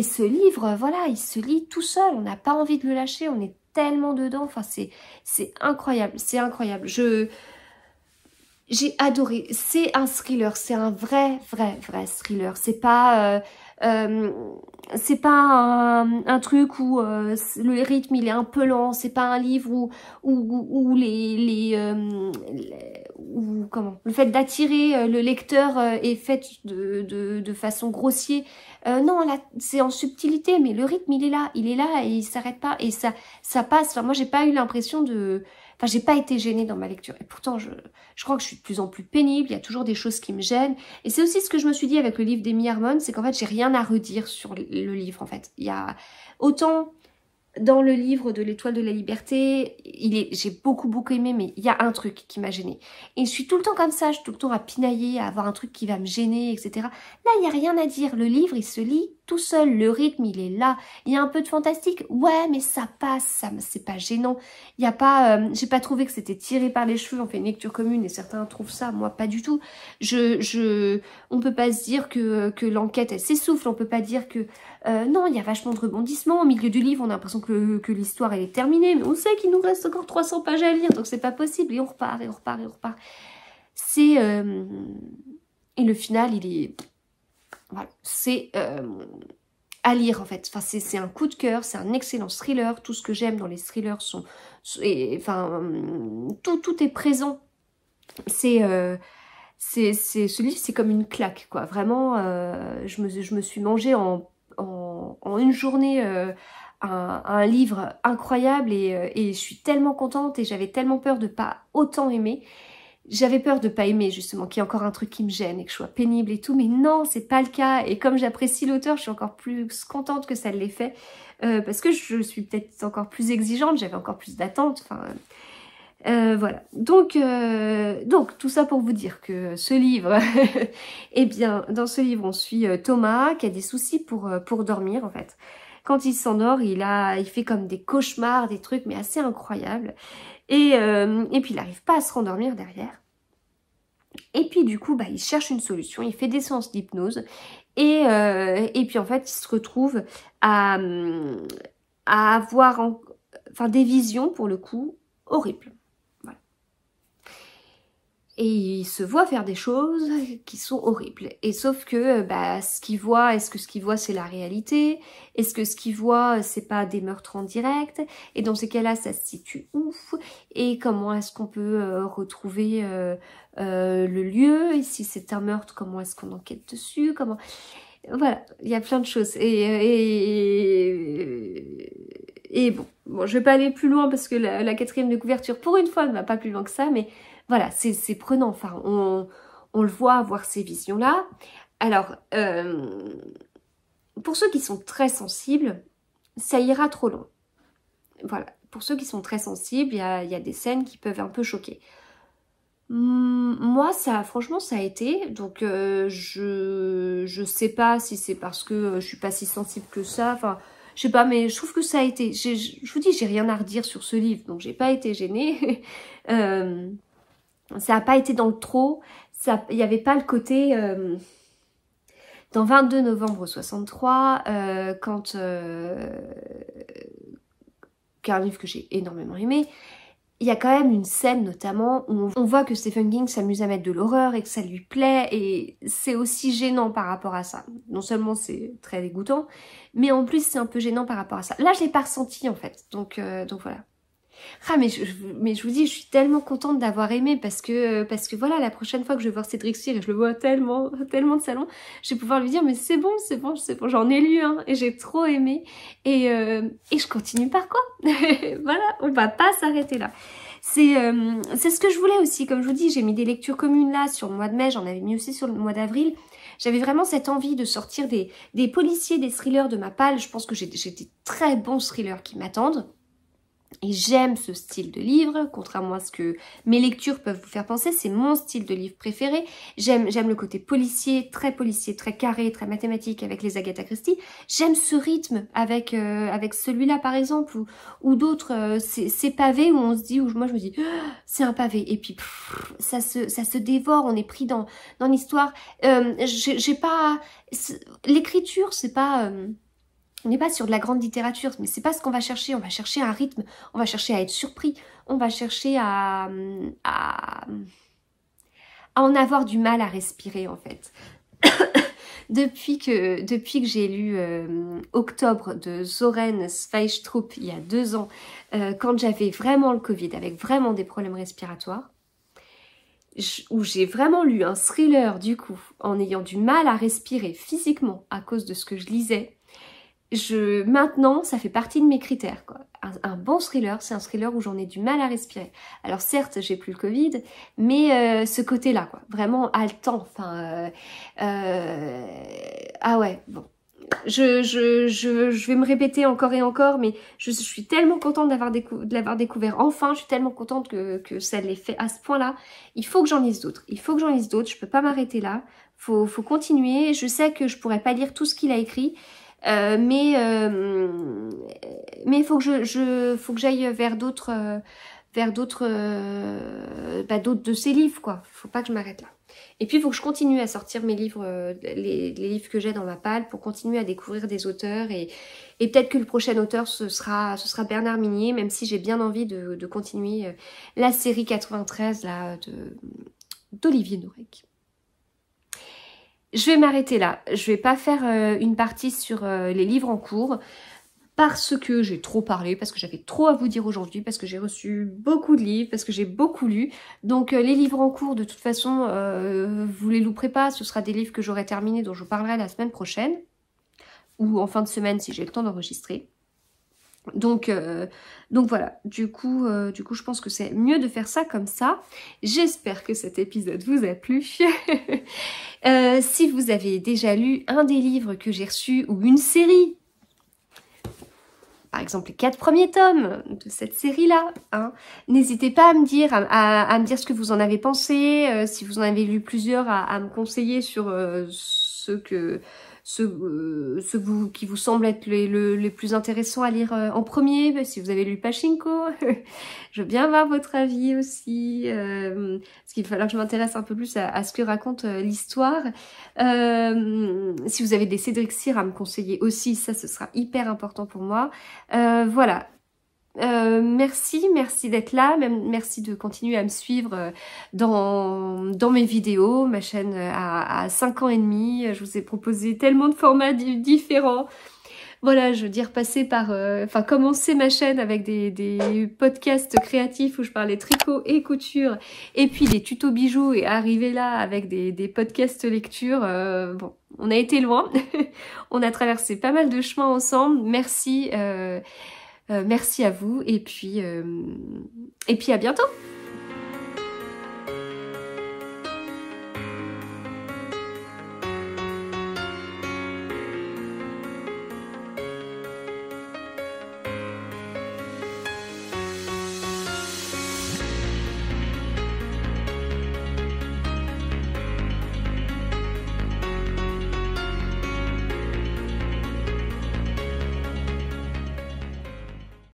ce livre, voilà, il se lit tout seul, on n'a pas envie de le lâcher, on est tellement dedans, enfin c'est incroyable, c'est incroyable. J'ai adoré, c'est un thriller, c'est un vrai thriller, c'est pas un truc où le rythme il est un peu lent, c'est pas un livre où le fait d'attirer le lecteur est fait de façon grossière. Non, là c'est en subtilité, mais le rythme il est là et il s'arrête pas et ça passe. Enfin, moi j'ai pas eu l'impression enfin, j'ai pas été gênée dans ma lecture. Et pourtant, je crois que je suis de plus en plus pénible. Il y a toujours des choses qui me gênent. Et c'est aussi ce que je me suis dit avec le livre d'Amy Harmon, c'est qu'en fait, j'ai rien à redire sur le livre, en fait. Il y a autant dans le livre de l'Étoile de la Liberté, j'ai beaucoup aimé, mais il y a un truc qui m'a gênée. Et je suis tout le temps comme ça, je suis tout le temps à pinailler, à avoir un truc qui va me gêner, etc. Là, il n'y a rien à dire. Le livre, il se lit tout seul. Le rythme, il est là. Il y a un peu de fantastique. Ouais, mais ça passe, c'est pas gênant. Il y a pas, j'ai pas trouvé que c'était tiré par les cheveux. On fait une lecture commune et certains trouvent ça. Moi, pas du tout. On peut pas se dire que l'enquête, elle s'essouffle. On peut pas dire que, non, il y a vachement de rebondissements. Au milieu du livre, on a l'impression que l'histoire, elle est terminée. Mais on sait qu'il nous reste encore 300 pages à lire. Donc c'est pas possible. Et on repart, et on repart, et on repart. Et le final, il est... Voilà, c'est à lire en fait. Enfin, c'est un coup de cœur, c'est un excellent thriller. Tout ce que j'aime dans les thrillers tout est présent. Ce livre, c'est comme une claque, quoi. Vraiment, je me suis mangée en une journée un livre incroyable et je suis tellement contente et j'avais tellement peur de pas autant aimer. J'avais peur de pas aimer justement, qu'il y ait encore un truc qui me gêne et que je sois pénible et tout, mais non, c'est pas le cas. Et comme j'apprécie l'auteur, je suis encore plus contente que ça l'ait fait, parce que je suis peut-être encore plus exigeante, j'avais encore plus d'attentes. Enfin, Voilà, donc tout ça pour vous dire que ce livre, eh bien, dans ce livre, on suit Thomas qui a des soucis pour dormir, en fait. Quand il s'endort, il fait comme des cauchemars, des trucs, mais assez incroyables. Et puis, il n'arrive pas à se rendormir derrière. Et puis, du coup, bah, il cherche une solution, il fait des séances d'hypnose. Et puis, en fait, il se retrouve à avoir des visions, pour le coup, horribles. Et il se voit faire des choses qui sont horribles. Et sauf que ce qu'il voit, est-ce que ce qu'il voit c'est la réalité? Est-ce que ce qu'il voit c'est pas des meurtres en direct? Et dans ces cas-là, ça se situe où? Et comment est-ce qu'on peut retrouver le lieu? Et si c'est un meurtre, comment est-ce qu'on enquête dessus? Comment... Voilà, il y a plein de choses. Et bon, je vais pas aller plus loin parce que la quatrième de couverture, pour une fois, ne va pas plus loin que ça, mais voilà, c'est prenant. Enfin, on le voit avoir ces visions-là. Alors, pour ceux qui sont très sensibles, ça ira trop loin. Voilà, pour ceux qui sont très sensibles, il y a des scènes qui peuvent un peu choquer. Moi, franchement, ça a été. Donc, je sais pas si c'est parce que je suis pas si sensible que ça. Enfin, je sais pas, mais je trouve que ça a été. Je vous dis, j'ai rien à redire sur ce livre, donc j'ai pas été gênée. Ça a pas été dans le trop. Il y avait pas le côté. Dans 22 novembre 63, qui est un livre que j'ai énormément aimé. Il y a quand même une scène notamment où on voit que Stephen King s'amuse à mettre de l'horreur et que ça lui plaît et c'est aussi gênant par rapport à ça. Non seulement c'est très dégoûtant, mais en plus c'est un peu gênant par rapport à ça. Là je l'ai pas ressenti en fait, donc voilà. Ah mais je vous dis, je suis tellement contente d'avoir aimé parce que voilà, la prochaine fois que je vais voir Cédric Cyr et je le vois tellement de salons, je vais pouvoir lui dire mais c'est bon, j'en ai lu un et j'ai trop aimé et je continue par quoi. Voilà, on va pas s'arrêter là. C'est ce que je voulais aussi, comme je vous dis, j'ai mis des lectures communes là sur le mois de mai, j'en avais mis aussi sur le mois d'avril. J'avais vraiment cette envie de sortir des policiers, des thrillers de ma palle. Je pense que j'ai des très bons thrillers qui m'attendent. Et j'aime ce style de livre, contrairement à ce que mes lectures peuvent vous faire penser, c'est mon style de livre préféré. J'aime le côté policier, très carré, très mathématique avec les Agatha Christie. J'aime ce rythme avec celui-là par exemple, ou d'autres, ces pavés où on se dit, où moi je me dis, oh, c'est un pavé, et puis ça se dévore, on est pris dans l'histoire. L'écriture, c'est pas... On n'est pas sur de la grande littérature, mais c'est pas ce qu'on va chercher. On va chercher un rythme, on va chercher à être surpris, on va chercher à en avoir du mal à respirer en fait. Depuis que j'ai lu Octobre de Sören Sveistrup il y a 2 ans, quand j'avais vraiment le Covid, avec vraiment des problèmes respiratoires, où j'ai vraiment lu un thriller du coup, en ayant du mal à respirer physiquement à cause de ce que je lisais, maintenant, ça fait partie de mes critères, quoi. Un bon thriller, c'est un thriller où j'en ai du mal à respirer. Alors certes, j'ai plus le Covid, mais ce côté-là, quoi. Vraiment haletant. Enfin, ah ouais, bon. Je vais me répéter encore et encore, mais je suis tellement contente de l'avoir découvert enfin. Je suis tellement contente que ça l'ait fait à ce point-là. Il faut que j'en lise d'autres. Je peux pas m'arrêter là. Faut continuer. Je sais que je pourrais pas lire tout ce qu'il a écrit. Mais il faut que j'aille vers d'autres de ces livres, quoi. Faut pas que je m'arrête là. Et puis il faut que je continue à sortir mes livres, les livres que j'ai dans ma palle, pour continuer à découvrir des auteurs et peut-être que le prochain auteur ce sera Bernard Minier, même si j'ai bien envie de continuer la série 93 là d'Olivier Nourec. Je vais m'arrêter là. Je vais pas faire une partie sur les livres en cours parce que j'ai trop parlé, parce que j'avais trop à vous dire aujourd'hui, parce que j'ai reçu beaucoup de livres, parce que j'ai beaucoup lu. Donc les livres en cours, de toute façon, vous les louperez pas. Ce sera des livres que j'aurai terminés, dont je vous parlerai la semaine prochaine. Ou en fin de semaine si j'ai le temps d'enregistrer. Donc voilà, du coup, je pense que c'est mieux de faire ça comme ça. J'espère que cet épisode vous a plu. Si vous avez déjà lu un des livres que j'ai reçus ou une série, par exemple les 4 premiers tomes de cette série-là. Hein. N'hésitez pas à me dire, à me dire ce que vous en avez pensé, si vous en avez lu plusieurs, à me conseiller sur ceux qui vous semblent être les plus intéressants à lire en premier, si vous avez lu Pachinko. Je veux bien avoir votre avis aussi, parce qu'il va falloir que je m'intéresse un peu plus à ce que raconte l'histoire. Si vous avez des Cédric Cyr à me conseiller aussi, ça ce sera hyper important pour moi. Voilà. Merci d'être là, merci de continuer à me suivre dans mes vidéos. Ma chaîne a 5 ans et demi, je vous ai proposé tellement de formats différents. Voilà, je veux dire, passer par... commencer ma chaîne avec des podcasts créatifs où je parlais tricot et couture, et puis des tutos bijoux, et arriver là avec des podcasts lecture. Bon, on a été loin, on a traversé pas mal de chemins ensemble. Merci à vous, et puis à bientôt.